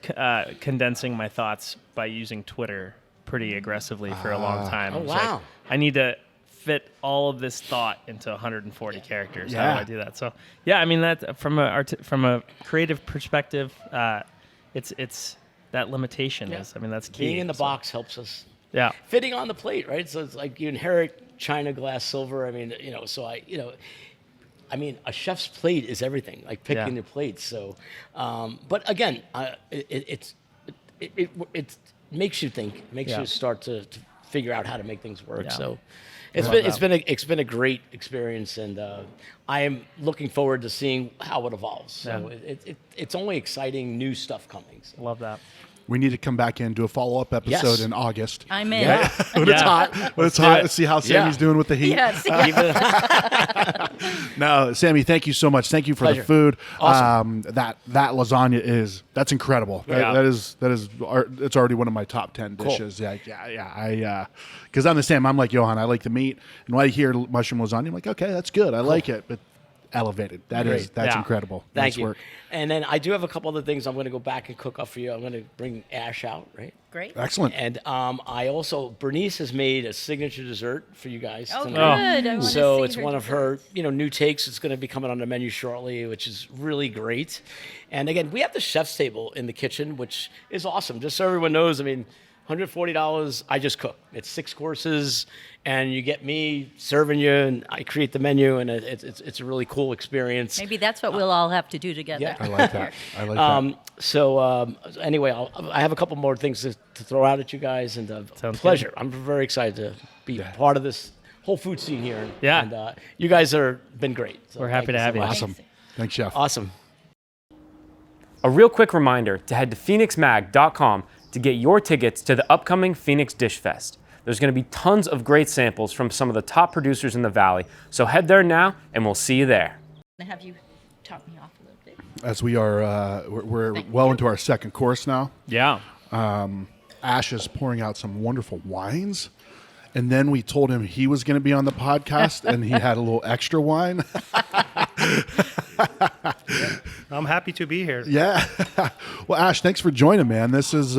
Speaker 5: condensing my thoughts by using Twitter pretty aggressively for a long time.
Speaker 3: Oh,
Speaker 5: It was like,
Speaker 3: wow.
Speaker 5: I need to fit all of this thought into 140 characters.
Speaker 2: Yeah.
Speaker 5: How do I do that? So yeah, I mean that from a creative perspective, it's that limitation
Speaker 3: Yeah.
Speaker 5: is. I mean that's key.
Speaker 3: Being in the
Speaker 5: So,
Speaker 3: box helps us.
Speaker 5: Yeah.
Speaker 3: Fitting on the plate, right? So it's like you inherit china, glass, silver. I mean, so a chef's plate is everything, like picking
Speaker 5: Yeah.
Speaker 3: your plates. So, but again, it makes you think, makes
Speaker 5: Yeah.
Speaker 3: you start to figure out how to make things work.
Speaker 5: Yeah.
Speaker 3: So
Speaker 5: Love
Speaker 3: it's been a great experience, and I am looking forward to seeing how it evolves. So
Speaker 5: Yeah.
Speaker 3: it's only exciting new stuff coming. So.
Speaker 5: Love that.
Speaker 2: We need to come back in, do a follow-up episode
Speaker 3: Yes.
Speaker 2: in August.
Speaker 4: I'm in.
Speaker 3: Yeah.
Speaker 2: When it's hot. When it's hot, let's see how Sammy's
Speaker 3: Yeah.
Speaker 2: doing with the heat.
Speaker 4: Yes.
Speaker 2: No, Sammy, thank you so much. Thank you for
Speaker 3: Pleasure.
Speaker 2: the food.
Speaker 3: Awesome.
Speaker 2: That lasagna that's incredible.
Speaker 5: Yeah.
Speaker 2: That is it's already one of my top 10
Speaker 3: Cool.
Speaker 2: dishes. Yeah. Because I'm the same. I'm like Johan. I like the meat, and when I hear mushroom lasagna, I'm like, okay, that's good. I like it, but elevated. That's
Speaker 5: Yeah.
Speaker 2: incredible.
Speaker 3: Thank
Speaker 2: Nice
Speaker 3: you.
Speaker 2: work.
Speaker 3: And then I do have a couple other things I'm going to go back and cook up for you. I'm going to bring Ash out, right?
Speaker 4: Great.
Speaker 2: Excellent.
Speaker 3: And I also, Bernice has made a signature dessert for you guys
Speaker 4: Oh,
Speaker 3: tonight.
Speaker 4: good. I wanna
Speaker 3: So
Speaker 4: see
Speaker 3: it's
Speaker 4: her
Speaker 3: one of her,
Speaker 4: desserts.
Speaker 3: new takes. It's going to be coming on the menu shortly, which is really great. And again, we have the chef's table in the kitchen, which is awesome. Just so everyone knows, I mean, $140, I just cook. It's 6 courses, and you get me serving you, and I create the menu, and it's a really cool experience.
Speaker 4: Maybe that's what we'll all have to do together.
Speaker 3: Yeah.
Speaker 2: I like that. I like that.
Speaker 3: So anyway, I have a couple more things to throw out at you guys, and
Speaker 5: Sounds
Speaker 3: pleasure. I'm very excited to be part of this whole food scene here.
Speaker 5: Yeah.
Speaker 3: And you guys are been great. So
Speaker 5: We're happy
Speaker 3: thank
Speaker 5: to have
Speaker 3: so
Speaker 5: you.
Speaker 3: much.
Speaker 2: Awesome. Thanks, Chef.
Speaker 3: Awesome.
Speaker 1: A real quick reminder to head to phoenixmag.com to get your tickets to the upcoming Phoenix Dish Fest. There's going to be tons of great samples from some of the top producers in the Valley, so head there now and we'll see you there.
Speaker 4: To have you top me off a little bit.
Speaker 2: As we are, we're
Speaker 4: Thank
Speaker 2: well
Speaker 4: you.
Speaker 2: into our second course now.
Speaker 5: Yeah.
Speaker 2: Ash is pouring out some wonderful wines. And then we told him he was going to be on the podcast, and he had a little extra wine.
Speaker 6: I'm happy to be here.
Speaker 2: Yeah. Well, Ash, thanks for joining, man. This is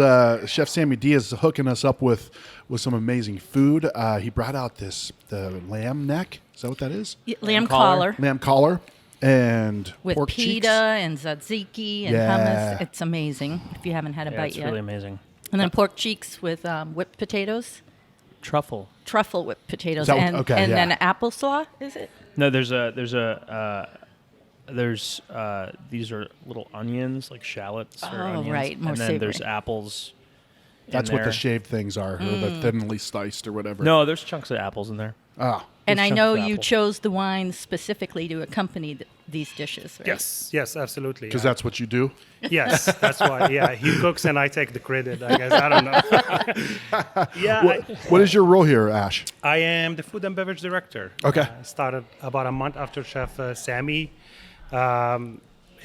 Speaker 2: Chef Sammy Diaz hooking us up with some amazing food. He brought out the lamb neck. Is that what that is?
Speaker 4: Lamb
Speaker 5: collar.
Speaker 4: collar
Speaker 2: Lamb collar and
Speaker 4: with
Speaker 2: pork
Speaker 4: pita
Speaker 2: cheeks.
Speaker 4: and tzatziki and
Speaker 2: Yeah.
Speaker 4: hummus. It's amazing if you haven't had a
Speaker 5: Yeah,
Speaker 4: bite
Speaker 5: it's
Speaker 4: yet.
Speaker 5: really amazing.
Speaker 4: And then pork cheeks with whipped potatoes,
Speaker 5: Truffle.
Speaker 4: truffle whipped potatoes,
Speaker 2: Is that what-
Speaker 4: and,
Speaker 2: okay,
Speaker 4: and
Speaker 2: yeah.
Speaker 4: then applesauce, is it?
Speaker 5: No, these are little onions, like shallots or
Speaker 4: Oh,
Speaker 5: onions.
Speaker 4: right, more
Speaker 5: and then there's
Speaker 4: savory.
Speaker 5: apples. in
Speaker 2: That's what the
Speaker 5: there.
Speaker 2: shaved things are, or the thinly sliced or whatever.
Speaker 5: No, there's chunks of apples in there.
Speaker 2: Ah,
Speaker 4: And
Speaker 5: There's
Speaker 4: I
Speaker 5: chunks
Speaker 4: know
Speaker 5: of
Speaker 4: you
Speaker 5: apple.
Speaker 4: chose the wine specifically to accompany these dishes, right?
Speaker 6: Yes, absolutely.
Speaker 2: because that's what you do.
Speaker 6: Yes, that's why. Yeah, he cooks and I take the credit. I guess I don't know. Yeah,
Speaker 2: What is your role here, Ash?
Speaker 6: I am the food and beverage director.
Speaker 2: Okay.
Speaker 6: I started about a month after Chef Sammy.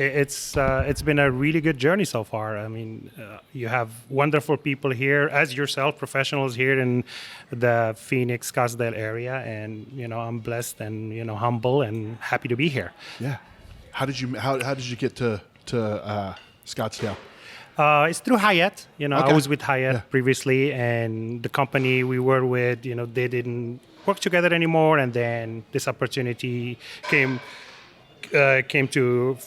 Speaker 6: It's been a really good journey so far. I mean, you have wonderful people here, as yourself, professionals here in the Phoenix, Scottsdale area, and I'm blessed and humble and happy to be here.
Speaker 2: Yeah. How did you get to Scottsdale?
Speaker 6: It's through Hyatt. I
Speaker 2: Okay.
Speaker 6: was with Hyatt
Speaker 2: Yeah.
Speaker 6: previously, and the company we were with, they didn't work together anymore, and then this opportunity came to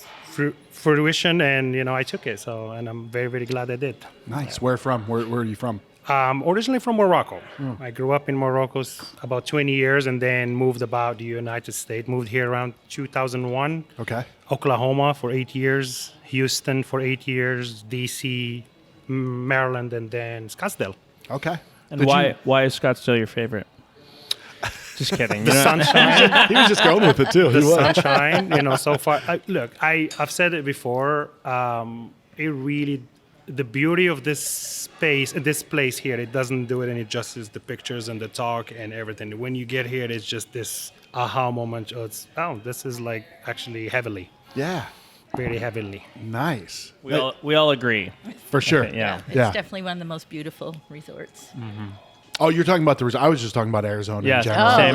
Speaker 6: fruition, and I took it. So, and I'm very, very glad I did.
Speaker 2: Nice. Where from? Where are you from?
Speaker 6: Originally from Morocco.
Speaker 2: Hmm.
Speaker 6: I grew up in Morocco about 20 years, and then moved about the United States. Moved here around 2001.
Speaker 2: Okay.
Speaker 6: Oklahoma for 8 years, Houston for 8 years, DC, Maryland, and then Scottsdale.
Speaker 2: Okay.
Speaker 5: And
Speaker 2: Did you-
Speaker 5: why is Scottsdale your favorite? Just kidding.
Speaker 6: The sunshine,
Speaker 2: he was just going with it too.
Speaker 6: the
Speaker 2: He was.
Speaker 6: sunshine. So far, I've said it before. It really, the beauty of this place here, it doesn't do it any justice. The pictures and the talk and everything. When you get here, it's just this aha moment. This is like actually heavily,
Speaker 2: Yeah.
Speaker 6: very heavily.
Speaker 2: Nice.
Speaker 5: we all agree.
Speaker 2: For sure.
Speaker 5: Yeah.
Speaker 4: It's
Speaker 2: Yeah.
Speaker 4: definitely one of the most beautiful resorts.
Speaker 2: Oh, you're talking about the resort. I was just talking about Arizona
Speaker 5: Yeah.
Speaker 2: in general.
Speaker 5: Same.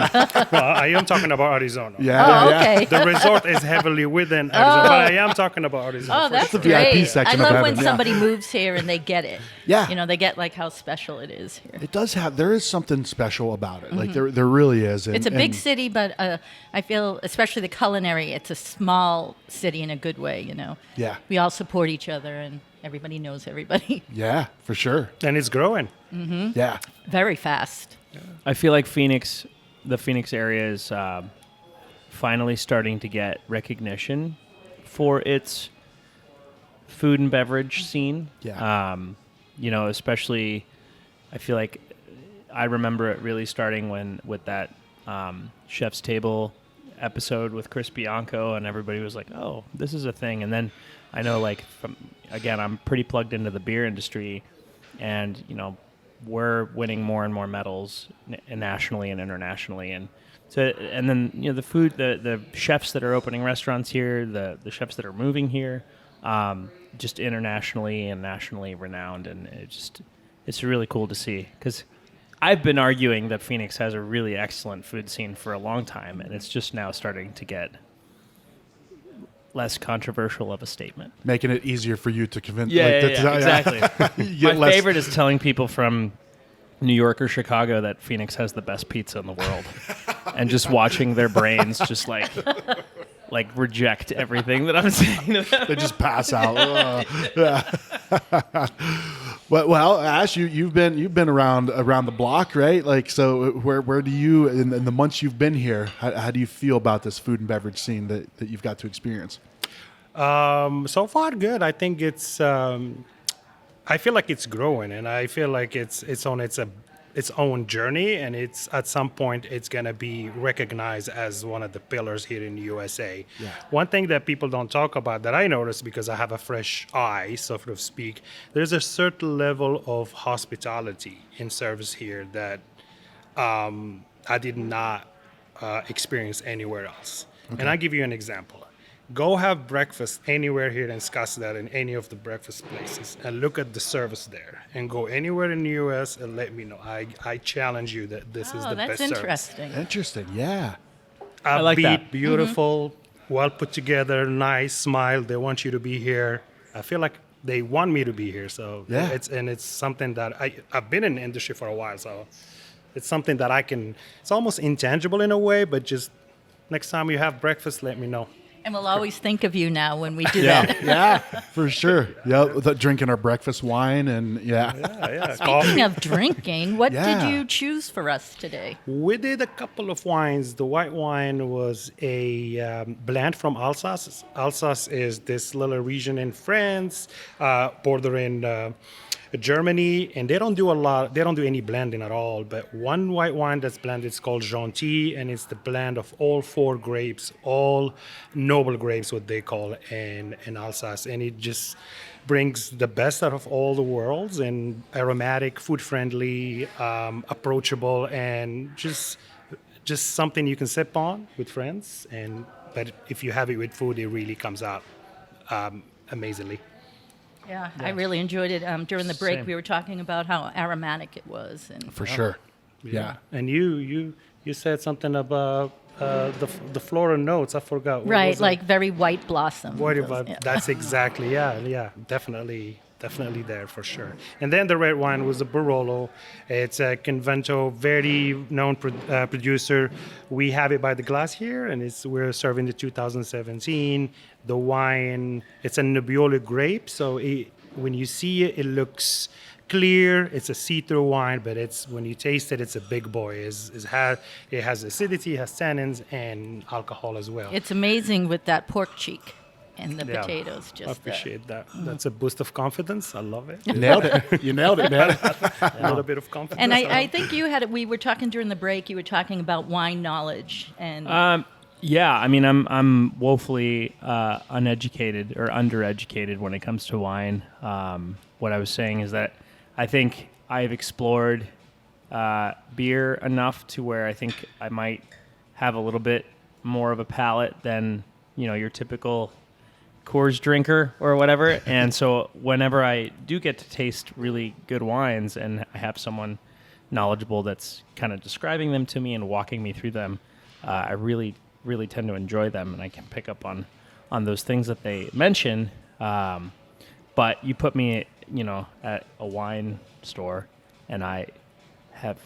Speaker 6: Well, I am talking about Arizona.
Speaker 2: Yeah.
Speaker 4: Oh,
Speaker 2: yeah, yeah.
Speaker 4: okay.
Speaker 6: The resort is heavily within Arizona, but I am talking about Arizona.
Speaker 4: Oh,
Speaker 6: for
Speaker 4: that's
Speaker 6: sure.
Speaker 2: the VIP
Speaker 4: great.
Speaker 2: section
Speaker 4: I
Speaker 2: of
Speaker 4: love when
Speaker 2: heaven, yeah.
Speaker 4: somebody moves here and they get it.
Speaker 2: Yeah.
Speaker 4: They get like how special it is here.
Speaker 2: It does have. There is something special about it. Like there really is. And,
Speaker 4: It's a big
Speaker 2: and-
Speaker 4: city, but I feel, especially the culinary, it's a small city in a good way,
Speaker 2: Yeah.
Speaker 4: We all support each other and everybody knows everybody
Speaker 2: Yeah, for sure.
Speaker 6: And it's growing.
Speaker 2: Yeah.
Speaker 4: very fast.
Speaker 5: I feel like the Phoenix area is finally starting to get recognition for its food and beverage scene.
Speaker 2: Yeah.
Speaker 5: Especially, I feel like I remember it really starting with that Chef's Table episode with Chris Bianco, and everybody was like, "Oh, this is a thing." And then I know, again, I'm pretty plugged into the beer industry, and we're winning more and more medals nationally and internationally, and then the food, the chefs that are opening restaurants here, the chefs that are moving here, just internationally and nationally renowned, and it's really cool to see, because I've been arguing that Phoenix has a really excellent food scene for a long time, and it's just now starting to get less controversial of a statement.
Speaker 2: Making it easier for you to convince.
Speaker 5: Exactly.
Speaker 2: You get
Speaker 5: My
Speaker 2: less-
Speaker 5: favorite is telling people from New York or Chicago that Phoenix has the best pizza in the world, and just watching their brains just like reject everything that I'm saying to them.
Speaker 2: They just pass out. Well, Ash, you've been around the block, right? Like, so where do you in the months you've been here? How do you feel about this food and beverage scene that you've got to experience?
Speaker 6: So far, good. I think it's. I feel like it's growing, and I feel like it's on its own journey, and it's at some point it's gonna be recognized as one of the pillars here in the USA.
Speaker 2: Yeah.
Speaker 6: One thing that people don't talk about that I noticed because I have a fresh eye, so to speak, there's a certain level of hospitality in service here that I did not experience anywhere else. Okay. And I'll give you an example. Go have breakfast anywhere here in Scottsdale in any of the breakfast places and look at the service there. And go anywhere in the U.S. and let me know. I challenge you that this is the best service.
Speaker 4: Interesting.
Speaker 2: Interesting, yeah.
Speaker 5: I like that.
Speaker 6: Beautiful, well put together, nice, smile. They want you to be here. I feel like they want me to be here. So
Speaker 2: Yeah.
Speaker 6: it's something that I've been in the industry for a while. So it's something that it's almost intangible in a way, but just next time you have breakfast, let me know.
Speaker 4: And we'll always think of you now when we do that.
Speaker 2: Yeah, for sure. Yeah, drinking our breakfast wine and yeah.
Speaker 4: Speaking of drinking, what
Speaker 2: Yeah.
Speaker 4: did you choose for us today?
Speaker 6: We did a couple of wines. The white wine was a blend from Alsace. Alsace is this little region in France, bordering Germany, and they don't do any blending at all. But one white wine that's blended is called Gentil, and it's the blend of all 4 grapes, all noble grapes, what they call in Alsace, and it just brings the best out of all the worlds, and aromatic, food friendly, approachable, and just something you can sip on with friends. But if you have it with food, it really comes out amazingly.
Speaker 4: Yeah, I really enjoyed it. During the break,
Speaker 5: Same.
Speaker 4: we were talking about how aromatic it was. And
Speaker 2: For sure. Yeah.
Speaker 6: And you said something about the floral notes. I forgot. What
Speaker 4: right,
Speaker 6: was it?
Speaker 4: like very white blossom.
Speaker 6: What
Speaker 4: Those-
Speaker 6: about,
Speaker 4: yeah.
Speaker 6: that's exactly, yeah, definitely there for sure. And then the red wine was a Barolo. It's a Convento, very known producer. We have it by the glass here, and we're serving the 2017. The wine, it's a Nebbiolo grape, so when you see it, it looks clear. It's a see-through wine, but when you taste it, it's a big boy. It has acidity, it has tannins, and alcohol as well.
Speaker 4: It's amazing with that pork cheek and the
Speaker 6: Yeah.
Speaker 4: potatoes.
Speaker 6: I
Speaker 4: Just
Speaker 6: appreciate that. That's a boost of confidence. I love it.
Speaker 2: Nailed it. You nailed it, man.
Speaker 6: A little bit of confidence.
Speaker 4: And I think we were talking during the break. You were talking about wine knowledge and
Speaker 5: Yeah, I mean, I'm woefully uneducated or undereducated when it comes to wine. What I was saying is that I think I've explored beer enough to where I think I might have a little bit more of a palate than your typical Coors drinker or whatever. And so whenever I do get to taste really good wines and I have someone knowledgeable that's kind of describing them to me and walking me through them, I really tend to enjoy them, and I can pick up on those things that they mention. But you put me, at a wine store, and I have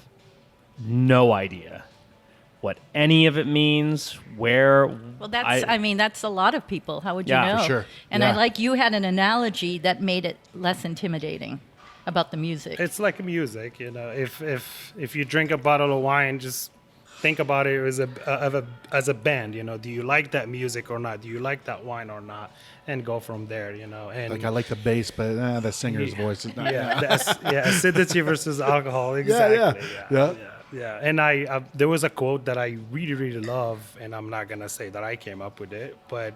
Speaker 5: no idea what any of it means, where.
Speaker 4: well, that's a lot of people. How would you
Speaker 5: Yeah,
Speaker 4: know?
Speaker 2: for sure.
Speaker 4: And
Speaker 2: Yeah.
Speaker 4: I like you had an analogy that made it less intimidating about the music.
Speaker 6: It's like music, If you drink a bottle of wine, just think about it as a band. Do you like that music or not? Do you like that wine or not? And go from there. And
Speaker 2: Like I like the bass, but the singer's voice is not.
Speaker 6: acidity versus alcohol. Exactly.
Speaker 2: Yeah.
Speaker 6: Yeah, and I there was a quote that I really, really love, and I'm not gonna say that I came up with it, but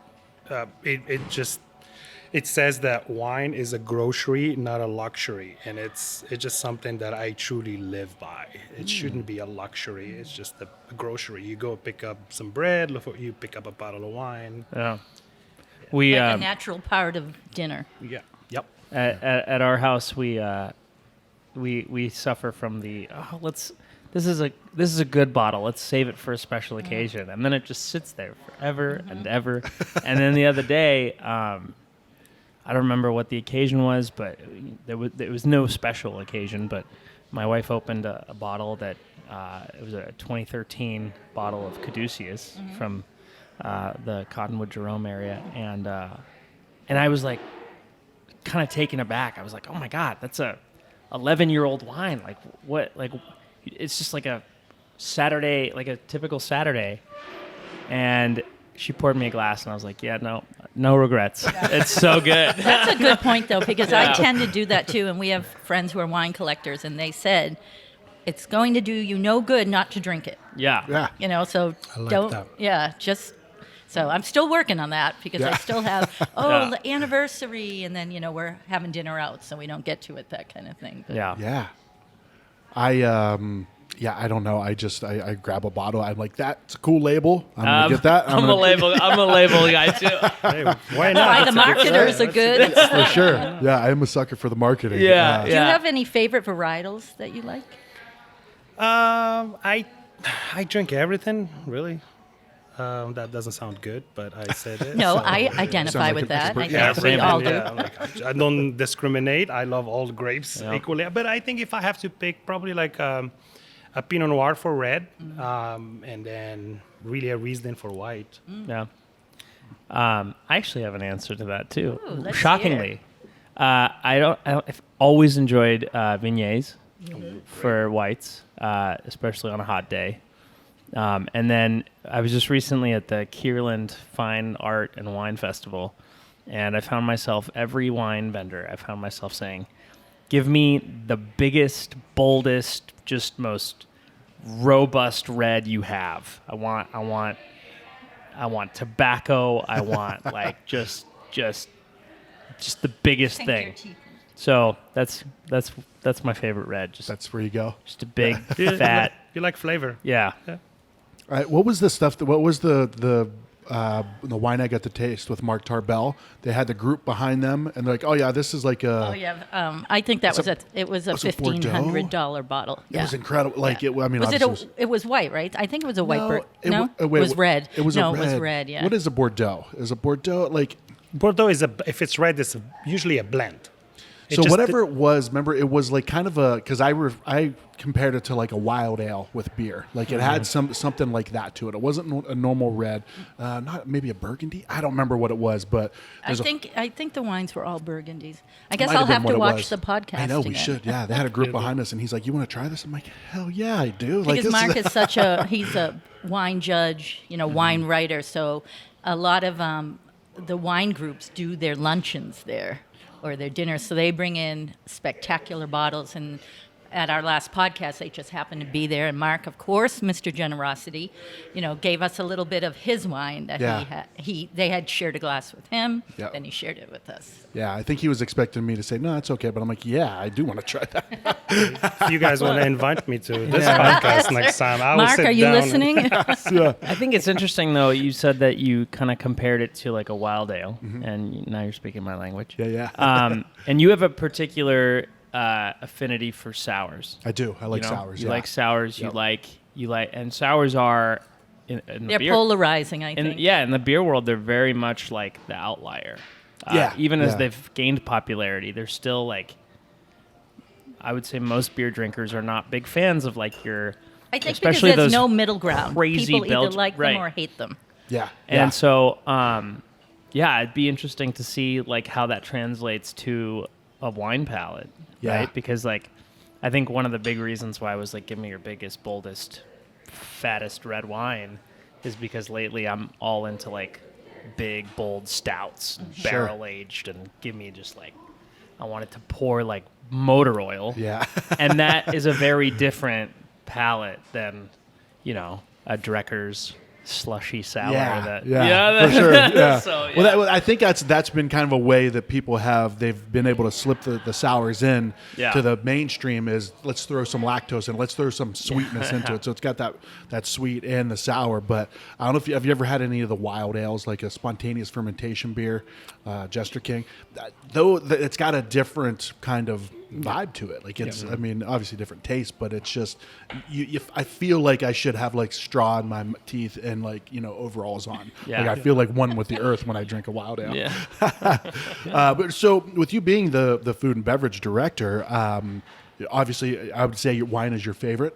Speaker 6: it says that wine is a grocery, not a luxury, and it's just something that I truly live by. It shouldn't be a luxury. It's just a grocery. You go pick up some bread, you pick up a bottle of wine.
Speaker 5: Yeah. We
Speaker 4: like a natural part of dinner.
Speaker 6: Yeah. Yep.
Speaker 5: at our house we suffer from this is a good bottle. Let's save it for a special occasion. And then it just sits there forever and ever. And then the other day, I don't remember what the occasion was, but there was no special occasion. But my wife opened a bottle that it was a 2013 bottle of Caduceus from the Cottonwood Jerome area, and I was like kind of taken aback. I was like, oh my God, that's a 11-year-old wine. Like what? Like it's just like a Saturday, like a typical Saturday. And she poured me a glass, and I was like, yeah, no regrets. It's so good.
Speaker 4: That's a good point, though, because I tend to do that too. And we have friends who are wine collectors, and they said it's going to do you no good not to drink it.
Speaker 5: Yeah.
Speaker 4: You know, so
Speaker 6: I like
Speaker 4: don't.
Speaker 6: that.
Speaker 4: Yeah, just. So I'm still working on that because I still have
Speaker 5: Yeah.
Speaker 4: the anniversary, and then we're having dinner out, so we don't get to it, that kind of thing. But
Speaker 5: Yeah.
Speaker 2: Yeah. I don't know. I grab a bottle. I'm like, that's a cool label. I'm gonna get that.
Speaker 5: I'm a label guy too.
Speaker 6: Hey, why
Speaker 4: Why
Speaker 6: not?
Speaker 4: the marketers are good.
Speaker 2: for sure. Yeah, I am a sucker for the marketing.
Speaker 5: Yeah.
Speaker 4: Do you have any favorite varietals that you like?
Speaker 6: I drink everything, really. That doesn't sound good, but I said it.
Speaker 4: No,
Speaker 6: so-
Speaker 4: I identify
Speaker 2: like
Speaker 4: with
Speaker 2: an
Speaker 4: that. I
Speaker 2: expert.
Speaker 4: think we
Speaker 5: same.
Speaker 4: all do.
Speaker 6: Yeah, like, I don't discriminate. I love all grapes equally. But I think if I have to pick, probably like a Pinot Noir for red, and then really a Riesling for white.
Speaker 5: Yeah. I actually have an answer to that too.
Speaker 4: Ooh, let's
Speaker 5: Shockingly, I've always enjoyed Vignes for whites, especially on a hot day. And then I was just recently at the Kierland Fine Art and Wine Festival, and I found myself, every wine vendor, I found myself saying, give me the biggest, boldest, just most robust red you have. I want tobacco. I want like just the biggest thing. So that's my favorite red.
Speaker 2: That's where you go.
Speaker 5: Just a big,
Speaker 6: You
Speaker 5: fat.
Speaker 6: You like flavor.
Speaker 5: Yeah.
Speaker 2: All right, what was the stuff? What was the wine I got to taste with Mark Tarbell? They had the group behind them, and they're like, "Oh yeah, this is like a."
Speaker 4: Oh yeah, I think that was it was a
Speaker 2: was it
Speaker 4: $1,500 bottle.
Speaker 2: It was incredible. Like it. I mean,
Speaker 4: Was it
Speaker 2: obviously
Speaker 4: it was white, right? I think it was a white.
Speaker 2: No,
Speaker 4: it
Speaker 2: wait,
Speaker 4: was red.
Speaker 2: It was
Speaker 4: no,
Speaker 2: a red.
Speaker 4: it was red. Yeah.
Speaker 2: What is a Bordeaux? Is a Bordeaux like?
Speaker 6: Bordeaux if it's red, it's usually a blend. It
Speaker 2: So
Speaker 6: just-
Speaker 2: whatever it was, remember it was like kind of a because I compared it to like a wild ale with beer. Like it had something like that to it. It wasn't a normal red, not maybe a Burgundy. I don't remember what it was, but
Speaker 4: I think the wines were all Burgundies. I guess
Speaker 2: might
Speaker 4: I'll
Speaker 2: been
Speaker 4: have
Speaker 2: what
Speaker 4: to
Speaker 2: it
Speaker 4: watch
Speaker 2: was.
Speaker 4: the podcast.
Speaker 2: I know we
Speaker 4: again.
Speaker 2: should. Yeah, they had a group behind us, and he's like, "You want to try this?" I'm like, "Hell yeah, I do!" Like
Speaker 4: Because
Speaker 2: this
Speaker 4: Mark is such he's a wine judge, wine writer. So a lot of the wine groups do their luncheons there or their dinners. So they bring in spectacular bottles. And at our last podcast, they just happened to be there. And Mark, of course, Mr. Generosity, gave us a little bit of his wine that they had shared a glass with him.
Speaker 2: Yeah.
Speaker 4: Then he shared it with us.
Speaker 2: Yeah, I think he was expecting me to say, "No, it's okay," but I'm like, "Yeah, I do want to try that."
Speaker 6: If you guys want to invite me to this podcast next time, I will
Speaker 4: Mark,
Speaker 6: sit
Speaker 4: are you
Speaker 6: down.
Speaker 4: listening?
Speaker 5: I think it's interesting though. You said that you kind of compared it to like a wild ale, and now you're speaking my language.
Speaker 2: Yeah.
Speaker 5: And you have a particular affinity for sours.
Speaker 2: I do. I like
Speaker 5: you know?
Speaker 2: sours.
Speaker 5: You
Speaker 2: yeah.
Speaker 5: like sours.
Speaker 2: Yep.
Speaker 5: You like, and sours are in the
Speaker 4: They're
Speaker 5: beer.
Speaker 4: polarizing, I think.
Speaker 5: In the beer world, they're very much like the outlier. Even as they've gained popularity, they're still like. I would say most beer drinkers are not big fans of like your.
Speaker 4: I think
Speaker 5: especially
Speaker 4: because there's
Speaker 5: those
Speaker 4: no middle ground.
Speaker 5: crazy
Speaker 4: People either
Speaker 5: Belgian-
Speaker 4: like
Speaker 5: right.
Speaker 4: them or hate them.
Speaker 2: Yeah.
Speaker 5: And so, it'd be interesting to see like how that translates to a wine palate,
Speaker 2: Yeah.
Speaker 5: right? Because like, I think one of the big reasons why I was like, give me your biggest, boldest, fattest red wine, is because lately I'm all into like big, bold stouts, barrel aged, and give me just like, I want it to pour like motor oil.
Speaker 2: Yeah.
Speaker 5: And that is a very different palate than, a Drecker's slushy sour.
Speaker 2: Yeah,
Speaker 5: that,
Speaker 2: for sure. Yeah.
Speaker 5: So, yeah.
Speaker 2: Well, I think that's been kind of a way that people they've been able to slip the sours in to the mainstream. Is let's throw some lactose and let's throw some sweetness into it. So it's got that sweet and the sour. But I don't know if have you ever had any of the wild ales, like a spontaneous fermentation beer, Jester King. Though it's got a different kind of vibe to it. Like it's, I mean, obviously different taste, but it's just, I feel like I should have like straw in my teeth and like, overalls on.
Speaker 5: Yeah.
Speaker 2: Like I feel like one with the earth when I drink a wild ale.
Speaker 5: Yeah.
Speaker 2: But so with you being the food and beverage director, obviously I would say your wine is your favorite.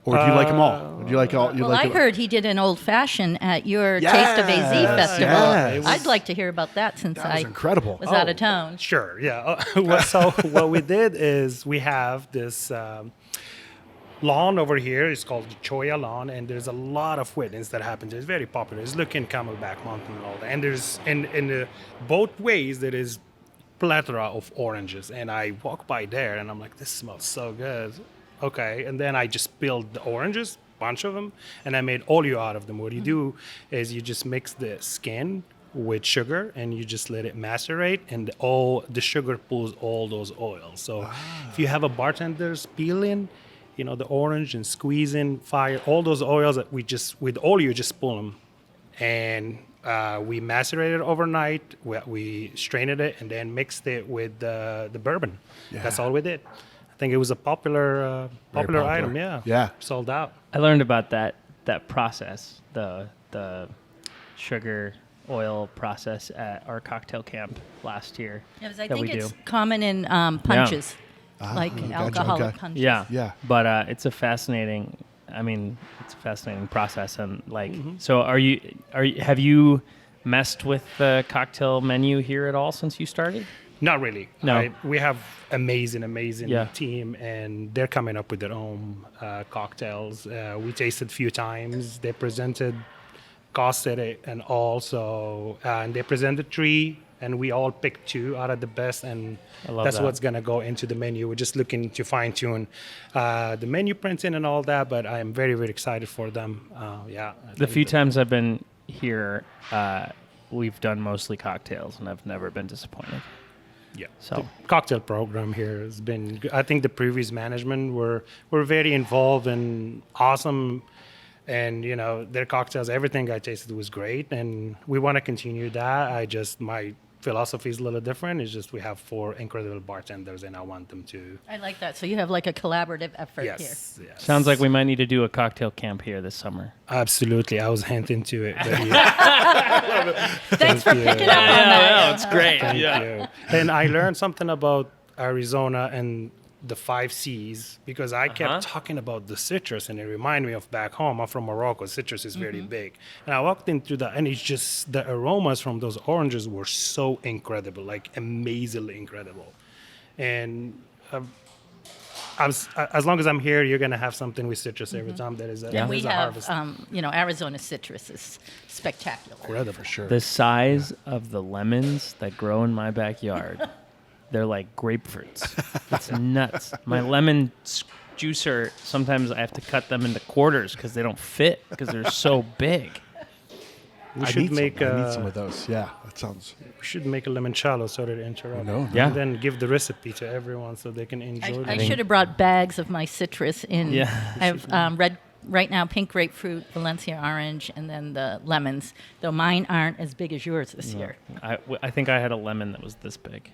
Speaker 2: Or do you like them all? Do you like all? You
Speaker 4: Well,
Speaker 2: like
Speaker 4: I
Speaker 2: it-
Speaker 4: heard he did an old fashioned at your Taste of AZ
Speaker 2: Yes,
Speaker 4: festival.
Speaker 2: yes.
Speaker 4: I'd like to hear about that since
Speaker 2: That was
Speaker 4: I
Speaker 2: incredible.
Speaker 4: was out of town.
Speaker 6: Sure, yeah. So what we did is we have this lawn over here. It's called the Choya Lawn, and there's a lot of weddings that happen there. It's very popular. It's looking Camelback Mountain and all that. And there's in both ways there is plethora of oranges. And I walk by there, and I'm like, this smells so good. Okay, and then I just peeled the oranges, bunch of them, and I made oleo out of them. What you do is you just mix the skin with sugar and you just let it macerate, and the sugar pulls all those oils. So if you have a bartender's peeling, the orange and squeezing, fire, all those oils that with oleo, just pull them. And we macerated overnight. We strained it and then mixed it with the bourbon.
Speaker 2: Yeah.
Speaker 6: That's all we did. I think it was a popular
Speaker 2: popular.
Speaker 6: item. Yeah.
Speaker 2: Yeah.
Speaker 6: Sold out.
Speaker 5: I learned about that process, the sugar oil process at our cocktail camp last year.
Speaker 4: Yeah, 'cause I
Speaker 5: that
Speaker 4: think
Speaker 5: we
Speaker 4: it's
Speaker 5: do.
Speaker 4: common in punches, like
Speaker 2: gotcha,
Speaker 4: alcoholic
Speaker 2: okay.
Speaker 4: punches.
Speaker 5: Yeah,
Speaker 2: Yeah.
Speaker 5: But it's a fascinating. I mean, it's a fascinating process, and like, so have you messed with the cocktail menu here at all since you started?
Speaker 6: Not really.
Speaker 5: No.
Speaker 6: We have amazing
Speaker 5: Yeah.
Speaker 6: team, and they're coming up with their own cocktails. We tasted a few times. They presented, costed it, and also and they presented 3, and we all picked 2 out of the best, and
Speaker 5: I love
Speaker 6: that's
Speaker 5: that.
Speaker 6: what's gonna go into the menu. We're just looking to fine tune the menu printing and all that, but I am very, very excited for them. I
Speaker 5: The
Speaker 6: think
Speaker 5: few
Speaker 6: that-
Speaker 5: times I've been here, we've done mostly cocktails, and I've never been disappointed.
Speaker 6: Yeah.
Speaker 5: So-
Speaker 6: The cocktail program here has been good. I think the previous management were very involved and awesome, and their cocktails, everything I tasted was great, and we want to continue that. My philosophy is a little different. It's just we have 4 incredible bartenders, and I want them to.
Speaker 4: I like that. So you have like a collaborative effort here.
Speaker 6: Yes.
Speaker 5: Sounds like we might need to do a cocktail camp here this summer.
Speaker 6: Absolutely. I was hinting to it. But yeah.
Speaker 4: Thanks for
Speaker 6: you.
Speaker 4: picking up on that.
Speaker 5: it's great.
Speaker 6: Thank you. And I learned something about Arizona and the 5 C's because I kept talking about the citrus, and it reminded me of back home. I'm from Morocco. Citrus is very big. And I walked into that, and it's just the aromas from those oranges were so incredible, like amazingly incredible. And as long as I'm here, you're going to have something with citrus every time there is a,
Speaker 4: And we
Speaker 6: there's a
Speaker 4: have,
Speaker 6: harvest.
Speaker 4: Arizona citrus is spectacular.
Speaker 6: Incredible.
Speaker 2: For sure.
Speaker 5: The size of the lemons that grow in my backyard, they're like grapefruits. It's nuts. My lemon juicer, sometimes I have to cut them into quarters because they don't fit because they're so big.
Speaker 6: We
Speaker 2: I
Speaker 6: should
Speaker 2: need
Speaker 6: make
Speaker 2: some. I need some of those. Yeah, that sounds.
Speaker 6: we should make a limoncello so that it interrupt.
Speaker 2: No.
Speaker 5: Yeah.
Speaker 6: And then give the recipe to everyone so they can enjoy
Speaker 4: I
Speaker 6: it.
Speaker 4: should have brought bags of my citrus in.
Speaker 5: Yeah.
Speaker 4: I have right now pink grapefruit, Valencia orange, and then the lemons, though mine aren't as big as yours this year.
Speaker 5: I think I had a lemon that was this big.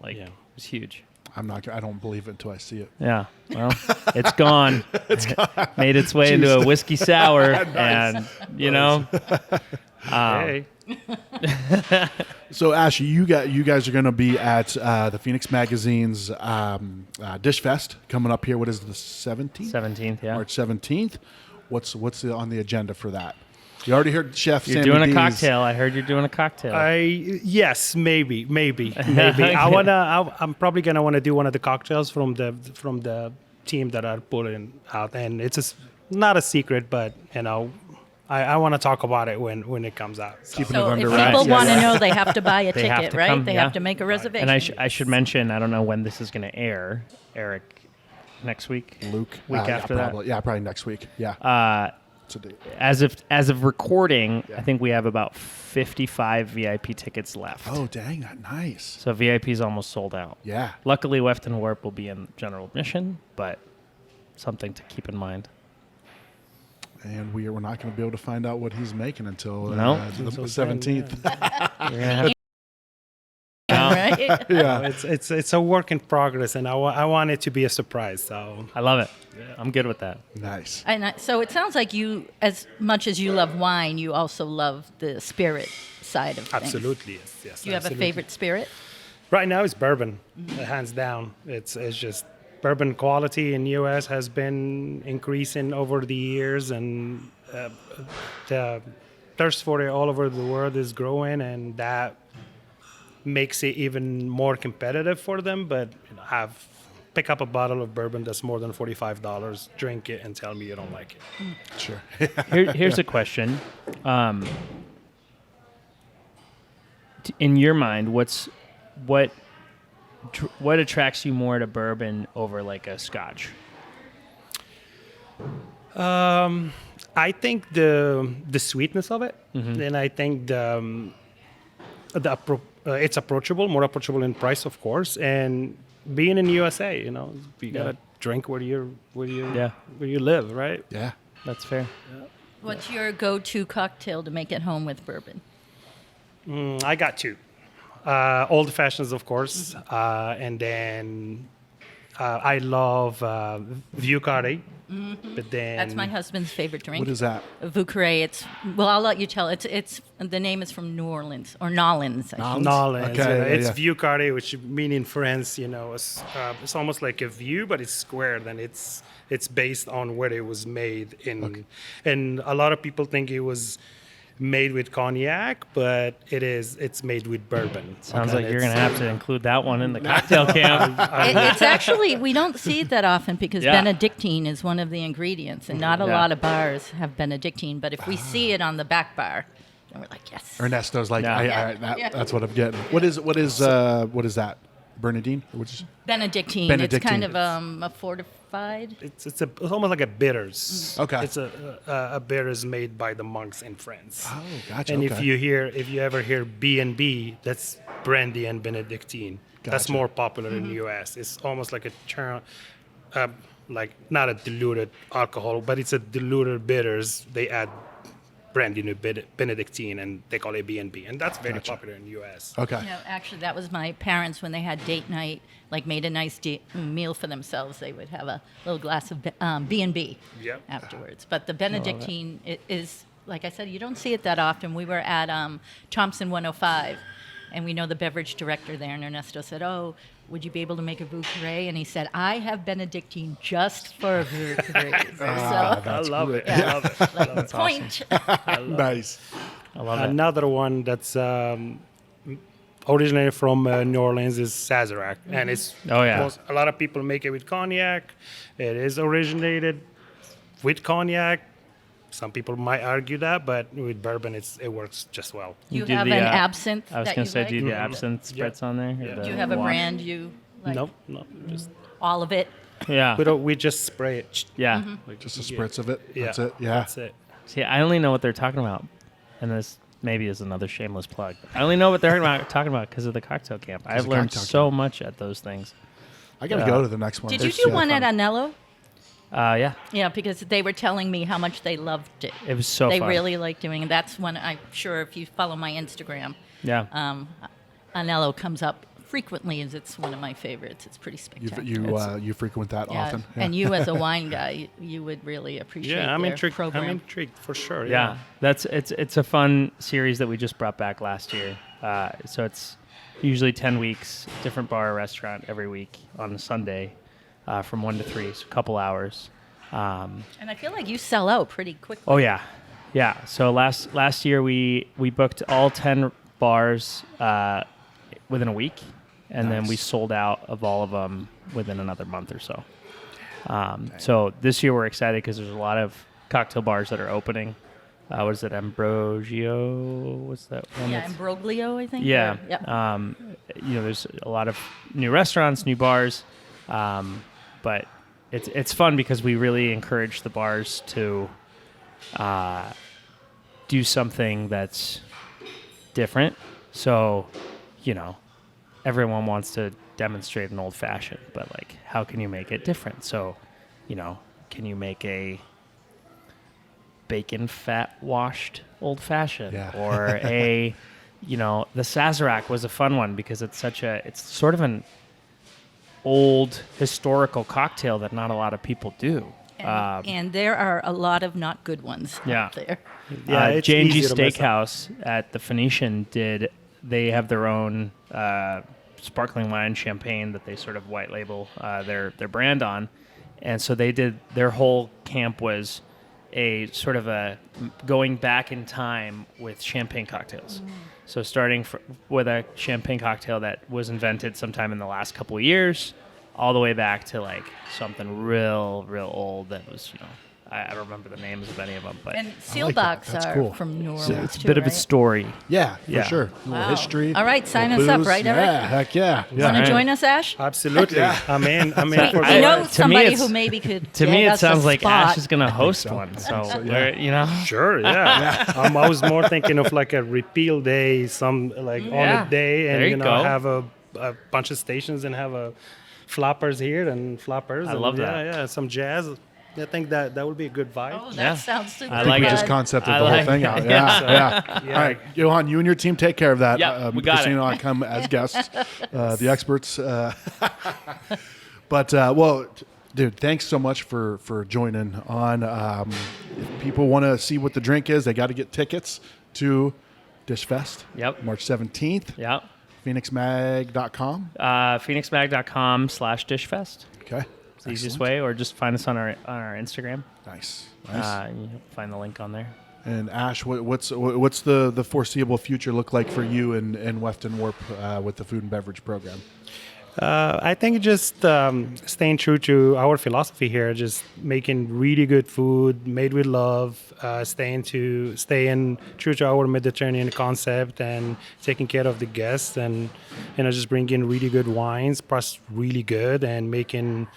Speaker 5: Like,
Speaker 6: Yeah.
Speaker 5: it was huge.
Speaker 2: I don't believe it until I see it.
Speaker 5: Yeah. Well, it's gone. Made its way into a whiskey sour, and
Speaker 6: Hey.
Speaker 2: So, Ash, you guys are going to be at the Phoenix Magazine's Dish Fest coming up here. What is it, the 17th?
Speaker 5: 17th, yeah.
Speaker 2: March 17th. What's on the agenda for that? You already heard Chef
Speaker 5: You're
Speaker 2: Sammy
Speaker 5: doing a
Speaker 2: D's-
Speaker 5: cocktail. I heard you're doing a cocktail.
Speaker 6: Yes, maybe.
Speaker 5: Okay.
Speaker 6: I'm probably gonna want to do one of the cocktails from the team that are pulling out, and it's not a secret, but I want to talk about it when it comes out. So.
Speaker 2: Keeping it
Speaker 4: So if
Speaker 2: under
Speaker 4: people
Speaker 2: wraps.
Speaker 4: want to
Speaker 2: Yeah.
Speaker 4: know, they have to buy a
Speaker 5: They have
Speaker 4: ticket,
Speaker 5: to
Speaker 4: right?
Speaker 5: come,
Speaker 4: They
Speaker 5: yeah.
Speaker 4: have to make a reservation.
Speaker 5: And I should mention, I don't know when this is going to air, Eric, next week?
Speaker 2: Luke.
Speaker 5: Week after that?
Speaker 2: probably. Yeah, probably next week. Yeah. Today.
Speaker 5: As of recording, I think we have about 55 VIP tickets left.
Speaker 2: Oh, dang, that nice.
Speaker 5: So VIP is almost sold out.
Speaker 2: Yeah.
Speaker 5: Luckily, Wefton Warp will be in general admission, but something to keep in mind.
Speaker 2: And we're not going to be able to find out what he's making until
Speaker 5: No.
Speaker 2: the 17th.
Speaker 5: You're gonna have
Speaker 4: Right? right?
Speaker 2: Yeah.
Speaker 6: It's a work in progress, and I want it to be a surprise. So
Speaker 5: I love it. I'm good with that.
Speaker 2: Nice.
Speaker 4: And so it sounds like you, as much as you love wine, you also love the spirit side of things.
Speaker 6: absolutely, yes.
Speaker 4: Do you have
Speaker 6: absolutely.
Speaker 4: a favorite spirit?
Speaker 6: Right now, it's bourbon, hands down. It's just bourbon quality in U.S. has been increasing over the years, and the thirst for it all over the world is growing, and that makes it even more competitive for them. But pick up a bottle of bourbon that's more than $45, drink it, and tell me you don't like it.
Speaker 2: Sure.
Speaker 5: Here's a question. In your mind, what attracts you more to bourbon over like a Scotch?
Speaker 6: I think the sweetness of it, and I think it's approachable, more approachable in price, of course, and being in USA, you gotta drink where you live, right?
Speaker 2: Yeah.
Speaker 5: That's fair.
Speaker 4: What's your go-to cocktail to make at home with bourbon?
Speaker 6: I got two. Old fashions, of course, and then I love Vieux Carré. But then
Speaker 4: That's my husband's favorite drink.
Speaker 2: What is that?
Speaker 4: Vieux Carré. I'll let you tell. It's the name is from New Orleans or Nolens. I should
Speaker 6: Nolens.
Speaker 2: Okay, yeah,
Speaker 6: It's
Speaker 2: yeah.
Speaker 6: Vieux Carré, which mean in France, it's almost like a view, but it's squared, and it's based on where it was made in. And a lot of people think it was made with cognac, but it's made with bourbon.
Speaker 5: Sounds
Speaker 6: And
Speaker 5: like you're
Speaker 6: it's-
Speaker 5: gonna have to include that one in the cocktail camp.
Speaker 4: It's actually, we don't see it that often because
Speaker 5: Yeah.
Speaker 4: Benedictine is one of the ingredients, and not a
Speaker 5: Yeah.
Speaker 4: lot of bars have Benedictine. But if we see it on the back bar, then we're like, yes.
Speaker 2: Ernesto's like,
Speaker 5: Yeah.
Speaker 4: Yeah.
Speaker 2: that's what I'm getting. What is that? Bernardine? Which is
Speaker 4: Benedictine. It's
Speaker 2: Benedictine.
Speaker 4: kind of a fortified.
Speaker 6: It's almost like a bitters.
Speaker 2: Okay.
Speaker 6: It's a bitters made by the monks in France.
Speaker 2: Oh, gotcha.
Speaker 6: And
Speaker 2: okay.
Speaker 6: if you ever hear B&B, that's brandy and Benedictine. That's
Speaker 2: Gotcha.
Speaker 6: more popular in the U.S. It's almost like like not a diluted alcohol, but it's a diluted bitters. They add brandy to Benedictine, and they call it B&B, and that's very popular in the U.S.
Speaker 2: Okay.
Speaker 4: No, actually, that was my parents when they had date night, like made a nice meal for themselves. They would have a little glass of B&B
Speaker 6: Yep.
Speaker 4: afterwards. But the Benedictine is, like I said, you don't see it that often. We were at Thompson 105, and we know the beverage director there, and Ernesto said, "Oh, would you be able to make a Vieux Carré?" And he said, "I have Benedictine just for Vieux Carré." So,
Speaker 6: I love it.
Speaker 4: Yeah.
Speaker 6: I love it.
Speaker 4: like, point.
Speaker 2: Nice.
Speaker 5: I love it.
Speaker 6: Another one that's originated from New Orleans is Sazerac, and it's
Speaker 5: Oh, yeah.
Speaker 6: a lot of people make it with cognac. It is originated with cognac. Some people might argue that, but with bourbon, it works just well.
Speaker 4: You
Speaker 5: do
Speaker 4: have
Speaker 5: the,
Speaker 4: an absinthe
Speaker 5: I was
Speaker 4: that
Speaker 5: gonna
Speaker 4: you
Speaker 5: say,
Speaker 4: like?
Speaker 5: do you do absinthe spritz on there? Or
Speaker 6: Yeah.
Speaker 5: the
Speaker 4: Do you have a
Speaker 5: wash?
Speaker 4: brand you like?
Speaker 6: No, just
Speaker 4: All of it?
Speaker 5: Yeah.
Speaker 6: we just spray it.
Speaker 5: Yeah.
Speaker 2: Just a spritz of it.
Speaker 6: Yeah,
Speaker 2: That's it. Yeah.
Speaker 6: that's it.
Speaker 5: See, I only know what they're talking about, and this maybe is another shameless plug. I only know what they're talking about because of the cocktail camp. I've
Speaker 2: of
Speaker 5: learned
Speaker 2: cocktail
Speaker 5: so much at those things.
Speaker 2: I got to go to the next one.
Speaker 4: Did you
Speaker 2: It's,
Speaker 4: do one
Speaker 2: fun.
Speaker 4: at Anello?
Speaker 5: Yeah,
Speaker 4: Yeah, because they were telling me how much they loved it.
Speaker 5: it was so
Speaker 4: They
Speaker 5: fun.
Speaker 4: really like doing it. That's one I'm sure if you follow my Instagram,
Speaker 5: Yeah.
Speaker 4: Anello comes up frequently as it's one of my favorites. It's pretty spectacular.
Speaker 2: You frequent that
Speaker 4: Yeah,
Speaker 2: often. Yeah.
Speaker 4: and you as a wine guy, you would really appreciate
Speaker 6: Yeah, I'm
Speaker 4: their
Speaker 6: intrigued.
Speaker 4: program.
Speaker 6: I'm intrigued for sure.
Speaker 5: Yeah, it's a fun series that we just brought back last year. So it's usually 10 weeks, different bar or restaurant every week on a Sunday, from 1 to 3, so a couple hours.
Speaker 4: And I feel like you sell out pretty quickly.
Speaker 5: Oh yeah. So last year we booked all 10 bars within a week, and then we sold out of all of them within another month or so. So this year we're excited because there's a lot of cocktail bars that are opening. What is it, Ambrosio? What's that one?
Speaker 4: Yeah,
Speaker 5: that's-
Speaker 4: Imbroglio, I think.
Speaker 5: Yeah.
Speaker 4: or- yep.
Speaker 5: There's a lot of new restaurants, new bars, but it's fun because we really encourage the bars to do something that's different. So, everyone wants to demonstrate an old fashioned, but like, how can you make it different? So, can you make a bacon fat washed old fashioned
Speaker 2: Yeah.
Speaker 5: or a the Sazerac was a fun one because it's sort of an old historical cocktail that not a lot of people do.
Speaker 4: And there are a lot of not good ones out there.
Speaker 6: Yeah, it's
Speaker 5: J&G
Speaker 6: easy to mess up.
Speaker 5: Steakhouse at the Phoenician they have their own sparkling wine champagne that they sort of white label their brand on. And so their whole camp was a sort of a going back in time with champagne cocktails. So starting with a champagne cocktail that was invented sometime in the last couple of years, all the way back to like something real old that was, I don't remember the names of any of them, but
Speaker 4: And
Speaker 2: I like that.
Speaker 4: Sealbachs
Speaker 2: That's
Speaker 4: are
Speaker 2: cool.
Speaker 4: from New Orleans
Speaker 5: it's a
Speaker 4: too,
Speaker 5: bit of a
Speaker 4: right?
Speaker 5: story.
Speaker 2: Yeah, for
Speaker 5: Yeah.
Speaker 2: sure. A little
Speaker 4: Wow.
Speaker 2: history.
Speaker 4: All right, sign
Speaker 2: little
Speaker 4: us up,
Speaker 2: booze.
Speaker 4: right, Eric?
Speaker 2: Yeah, heck yeah.
Speaker 4: Want to
Speaker 5: Right.
Speaker 4: join us, Ash?
Speaker 6: Absolutely. I'm in for
Speaker 4: I
Speaker 6: the-
Speaker 4: know
Speaker 5: to
Speaker 4: somebody
Speaker 5: me, it's-
Speaker 4: who maybe could
Speaker 5: To
Speaker 4: get
Speaker 5: me, it
Speaker 4: us a
Speaker 5: sounds like
Speaker 4: spot.
Speaker 5: Ash is going to host
Speaker 2: so.
Speaker 5: one. So,
Speaker 2: yeah.
Speaker 6: Sure, yeah. I was more thinking of like a repeal day, some like on
Speaker 5: Yeah.
Speaker 6: a day, and
Speaker 5: There you go.
Speaker 6: have a bunch of stations and have a floppers here and floppers.
Speaker 5: I
Speaker 6: and
Speaker 5: love that.
Speaker 6: Yeah, some jazz. I think that would be a good vibe.
Speaker 4: Oh, that
Speaker 5: Yeah.
Speaker 4: sounds super
Speaker 5: I
Speaker 2: I think
Speaker 5: like
Speaker 2: we
Speaker 5: it.
Speaker 2: just concepted
Speaker 5: I
Speaker 2: the whole
Speaker 5: like
Speaker 2: thing
Speaker 5: it.
Speaker 2: out. Yeah.
Speaker 6: Yeah.
Speaker 2: All right, Johan, you and your team take care of that.
Speaker 5: Yeah, we got
Speaker 2: Christina
Speaker 5: it.
Speaker 2: and I come as guests, the experts. But well, dude, thanks so much for joining on. If people want to see what the drink is, they got to get tickets to Dish Fest.
Speaker 5: Yep.
Speaker 2: March 17th.
Speaker 5: Yeah.
Speaker 2: PhoenixMag.com.
Speaker 5: PhoenixMag.com/dishfest.
Speaker 2: Okay.
Speaker 5: It's the easiest
Speaker 2: Excellent.
Speaker 5: way, or just find us on our Instagram.
Speaker 2: Nice.
Speaker 5: You find the link on there.
Speaker 2: And Ash, what's the foreseeable future look like for you and Wefton Warp with the food and beverage program?
Speaker 6: I think just staying true to our philosophy here, just making really good food made with love, staying true to our Mediterranean concept, and taking care of the guests, and just bringing really good wines, priced really good, and making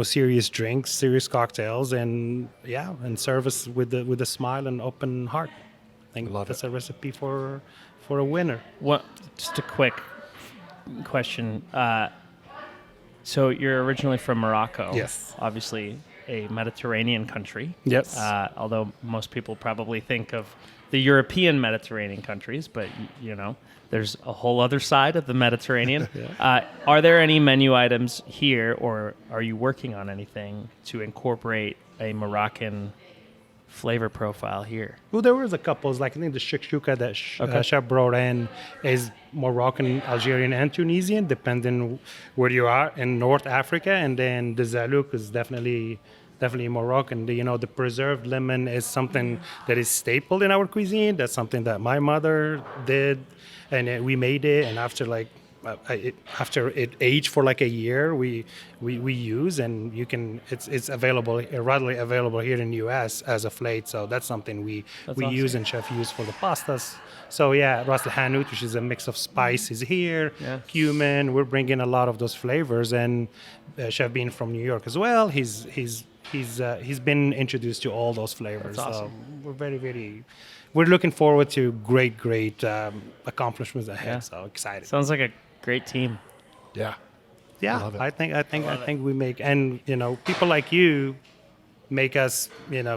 Speaker 6: serious drinks, serious cocktails, and service with a smile and open heart. I think that's a recipe for a winner.
Speaker 5: What? Just a quick question. So you're originally from Morocco.
Speaker 6: Yes.
Speaker 5: Obviously a Mediterranean country.
Speaker 6: Yes.
Speaker 5: Although most people probably think of the European Mediterranean countries, but there's a whole other side of the Mediterranean. Are there any menu items here, or are you working on anything to incorporate a Moroccan flavor profile here?
Speaker 6: Well, there was a couple. Like I think the shakshuka that Chef brought in is Moroccan, Algerian, and Tunisian, depending where you are in North Africa. And then the zalouk is definitely Moroccan. The preserved lemon is something that is staple in our cuisine. That's something that my mother did, and we made it. And after after it aged for like a year, we use, and it's available, readily available here in the U.S. as a flake. So that's something we
Speaker 5: awesome.
Speaker 6: use and Chef use for the pastas. So yeah, ras el hanout, which is a mix of spices here, cumin. We're bringing a lot of those flavors, and Chef being from New York as well, he's been introduced to all those flavors.
Speaker 5: That's awesome.
Speaker 6: So we're looking forward to great accomplishments ahead.
Speaker 5: Yeah.
Speaker 6: So excited.
Speaker 5: Sounds like a great team.
Speaker 2: Yeah.
Speaker 6: Yeah,
Speaker 2: love it.
Speaker 6: I think we make, and people like you make us,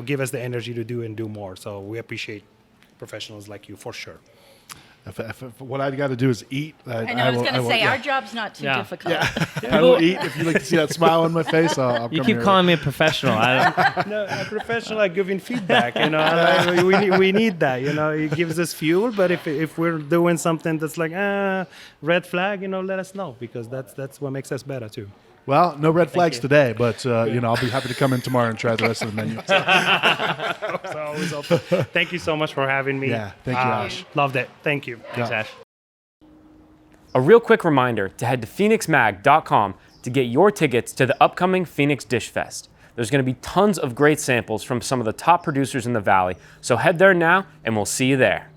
Speaker 6: give us the energy to do more. So we appreciate professionals like you for sure.
Speaker 2: If what I got to do is eat,
Speaker 4: I know. I was going to say,
Speaker 2: yeah.
Speaker 4: our job's not too
Speaker 5: Yeah.
Speaker 4: difficult.
Speaker 2: I will eat. If you like to see that smile on my face, I'll
Speaker 5: You
Speaker 2: come
Speaker 5: keep
Speaker 2: here.
Speaker 5: calling me a professional.
Speaker 6: No, a professional like giving feedback. We need that. It gives us fuel. But if we're doing something that's like red flag, let us know, because that's what makes us better too.
Speaker 2: Well, no red flags today, but I'll be happy to come in tomorrow and try the rest of the menu.
Speaker 6: It's always open. Thank you so much for having me.
Speaker 2: Yeah, thank you, Ash.
Speaker 6: Loved it. Thank you.
Speaker 5: Thanks, Ash.
Speaker 1: A real quick reminder to head to PhoenixMag.com to get your tickets to the upcoming Phoenix Dish Fest. There's going to be tons of great samples from some of the top producers in the Valley, so head there now and we'll see you there.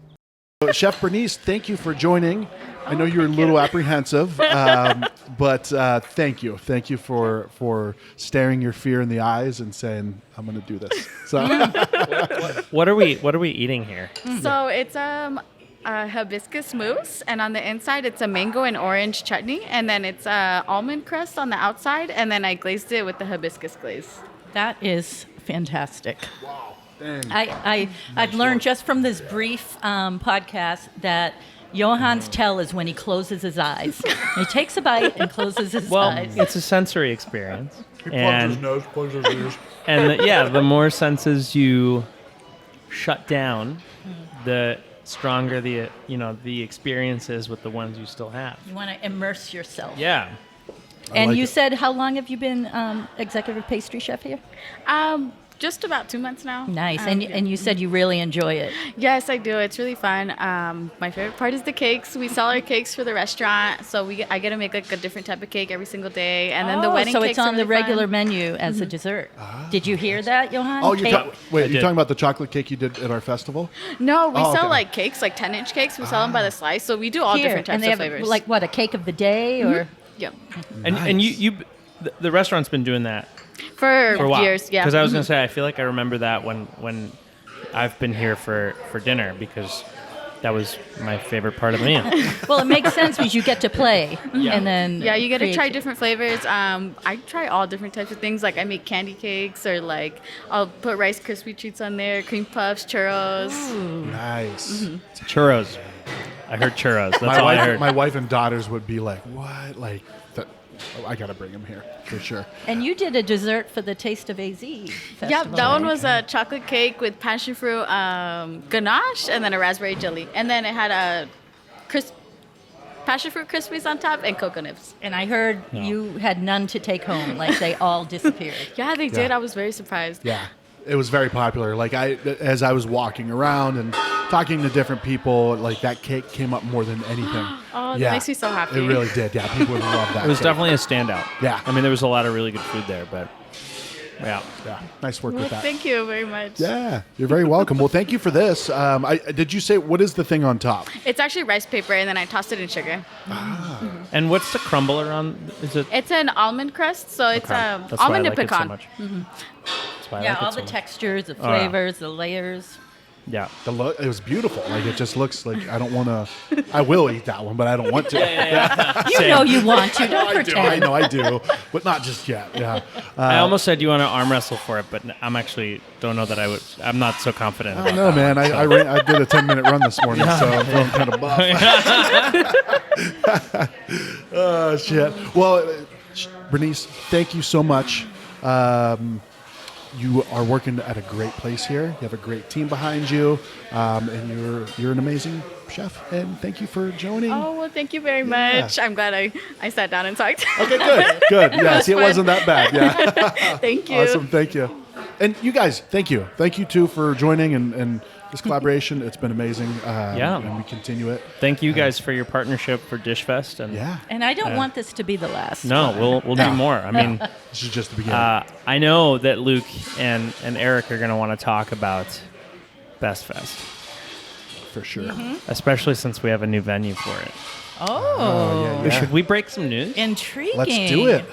Speaker 2: Chef Bernice, thank you for joining. I know you were a little apprehensive, but thank you. Thank you for staring your fear in the eyes and saying, I'm going to do this. So,
Speaker 5: What are we eating here?
Speaker 7: So it's a hibiscus mousse, and on the inside it's a mango and orange chutney, and then it's almond crust on the outside, and then I glazed it with the hibiscus glaze.
Speaker 4: That is fantastic. Wow. I've learned just from this brief podcast that, Johan's tell is when he closes his eyes. He takes a bite and closes his
Speaker 5: Well,
Speaker 4: eyes.
Speaker 5: it's a sensory experience. And
Speaker 2: nose, plugs his ears.
Speaker 5: the more senses you shut down, the stronger the experience is with the ones you still have.
Speaker 4: You want to immerse yourself.
Speaker 5: Yeah.
Speaker 4: And
Speaker 2: like
Speaker 4: you
Speaker 2: it.
Speaker 4: said, how long have you been executive pastry chef here?
Speaker 7: Just about 2 months now.
Speaker 4: Nice.
Speaker 7: Yeah.
Speaker 4: And you said you really enjoy it.
Speaker 7: Yes, I do. It's really fun. My favorite part is the cakes. We sell our cakes for the restaurant, so I get to make like a different type of cake every single day. And then the wedding
Speaker 4: so
Speaker 7: cakes
Speaker 4: it's on
Speaker 7: are
Speaker 4: the
Speaker 7: really
Speaker 4: regular
Speaker 7: fun.
Speaker 4: menu as a dessert. Did you hear that, Johan?
Speaker 2: Oh, you're
Speaker 4: Cake?
Speaker 2: you're
Speaker 5: did.
Speaker 2: talking about the chocolate cake you did at our festival?
Speaker 7: No, we
Speaker 2: Oh,
Speaker 7: sell
Speaker 2: okay.
Speaker 7: like cakes, like 10-inch cakes. We sell them by the slice, so we do all
Speaker 4: Here,
Speaker 7: different types
Speaker 4: and they
Speaker 7: of
Speaker 4: have
Speaker 7: flavors.
Speaker 4: like what, a cake of the day or?
Speaker 7: Yep.
Speaker 5: And the restaurant's been doing that
Speaker 7: For
Speaker 5: for a while.
Speaker 7: years, yeah.
Speaker 5: Because I was gonna say, I feel like I remember that when I've been here for dinner, because that was my favorite part of the meal.
Speaker 4: Well, it makes sense because you get to play, and then
Speaker 7: Yeah, you get to try
Speaker 4: create-
Speaker 7: different flavors. I try all different types of things. Like I make candy cakes, or like I'll put Rice Krispie treats on there, cream puffs, churros.
Speaker 2: Nice.
Speaker 5: Churros. I heard churros. That's
Speaker 2: My
Speaker 5: all I heard.
Speaker 2: wife and daughters would be like, "What?" Like, I gotta bring him here for sure.
Speaker 4: And you did a dessert for the Taste of AZ festival.
Speaker 7: Yep, that one
Speaker 4: right?
Speaker 7: was a chocolate cake with passion fruit ganache and then a raspberry jelly. And then it had a passion fruit Krispies on top and cocoa nibs.
Speaker 4: And I heard you had none to take home, like they all disappeared.
Speaker 7: Yeah, they did.
Speaker 2: Yeah.
Speaker 7: I was very surprised.
Speaker 2: Yeah, it was very popular. Like as I was walking around and talking to different people, like that cake came up more than anything.
Speaker 7: Oh, that
Speaker 2: Yeah,
Speaker 7: makes me so happy.
Speaker 2: It really did. Yeah, people would love that.
Speaker 5: It was
Speaker 2: cake.
Speaker 5: definitely a standout.
Speaker 2: Yeah.
Speaker 5: I mean, there was a lot of really good food there, but yeah.
Speaker 2: Yeah, nice work
Speaker 7: Well,
Speaker 2: with that.
Speaker 7: thank you very much.
Speaker 2: Yeah, you're very welcome. Well, thank you for this. Did you say what is the thing on top?
Speaker 7: It's actually rice paper, and then I tossed it in sugar.
Speaker 5: And what's the crumbler on? Is it?
Speaker 7: It's an almond crust, so it's
Speaker 5: Okay. That's why I
Speaker 7: almond and
Speaker 5: like it so
Speaker 7: pecan.
Speaker 5: much. That's why I
Speaker 4: Yeah,
Speaker 5: like it
Speaker 4: all
Speaker 5: so
Speaker 4: the
Speaker 5: much.
Speaker 4: textures, the
Speaker 5: yeah.
Speaker 4: flavors, the layers.
Speaker 5: Yeah.
Speaker 2: It was beautiful. Like it just looks like I don't want to. I will eat that one, but I don't want to.
Speaker 4: You know you want to. Don't
Speaker 2: I do.
Speaker 4: pretend.
Speaker 2: I know I do, but not just yet. Yeah.
Speaker 5: I almost said you want to arm wrestle for it, but I'm actually don't know that I would. I'm not so confident.
Speaker 2: I
Speaker 5: About
Speaker 2: don't know, man. I did a 10-minute run this morning, so I'm feeling kind of buff. Oh shit. Well, Bernice, thank you so much. You are working at a great place here. You have a great team behind you, and you're an amazing chef. And thank you for joining.
Speaker 7: Oh, well, thank you very much. I'm glad I sat down and talked.
Speaker 2: Okay, good. Yeah, see, it
Speaker 7: fun.
Speaker 2: wasn't that bad. Yeah.
Speaker 7: Thank you.
Speaker 2: Awesome. Thank you. And you guys, thank you. Thank you, too, for joining and this collaboration. It's been amazing.
Speaker 5: Yeah.
Speaker 2: And we continue it.
Speaker 5: Thank you guys for your partnership for Dish Fest. And
Speaker 2: Yeah.
Speaker 4: And I don't want this to be the last.
Speaker 5: no, we'll do more. I mean,
Speaker 2: This is just the beginning.
Speaker 5: I know that Luke and Eric are going to want to talk about Best Fest,
Speaker 2: for sure.
Speaker 5: especially since we have a new venue for it.
Speaker 4: Oh,
Speaker 2: Yeah.
Speaker 5: Should we break some news?
Speaker 4: intriguing.
Speaker 2: Let's do it.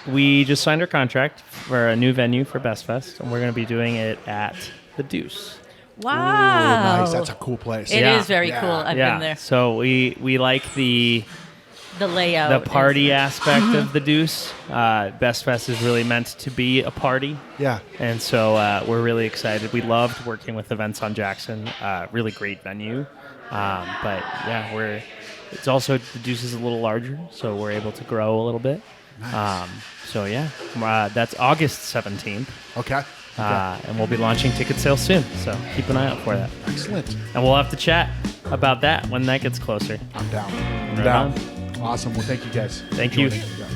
Speaker 5: We just signed our contract for a new venue for Best Fest, and we're going to be doing it at the Deuce.
Speaker 4: Wow.
Speaker 2: Ooh, nice. That's a cool place.
Speaker 4: It is very
Speaker 2: Yeah.
Speaker 4: cool. I've
Speaker 5: yeah.
Speaker 4: been there.
Speaker 5: So we like the
Speaker 4: The
Speaker 5: party aspect of the Deuce. Best Fest is really meant to be a party.
Speaker 2: Yeah.
Speaker 5: And so we're really excited. We loved working with Events on Jackson. Really great venue. But yeah, it's also, the Deuce is a little larger, so we're able to grow a little bit. So yeah, that's August 17th.
Speaker 2: Okay.
Speaker 5: And we'll be launching ticket sales soon. So keep an eye out for that.
Speaker 2: Excellent.
Speaker 5: And we'll have to chat about that when that gets closer.
Speaker 2: I'm down. I'm
Speaker 5: Right
Speaker 2: down.
Speaker 5: on.
Speaker 2: Awesome. Well, thank you guys.
Speaker 5: Thank
Speaker 2: for
Speaker 5: you.
Speaker 2: joining. Yeah.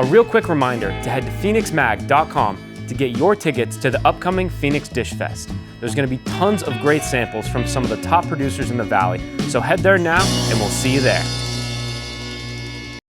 Speaker 1: A real quick reminder to head to phoenixmag.com to get your tickets to the upcoming Phoenix Dish Fest. There's going to be tons of great samples from some of the top producers in the Valley, so head there now and we'll see you there.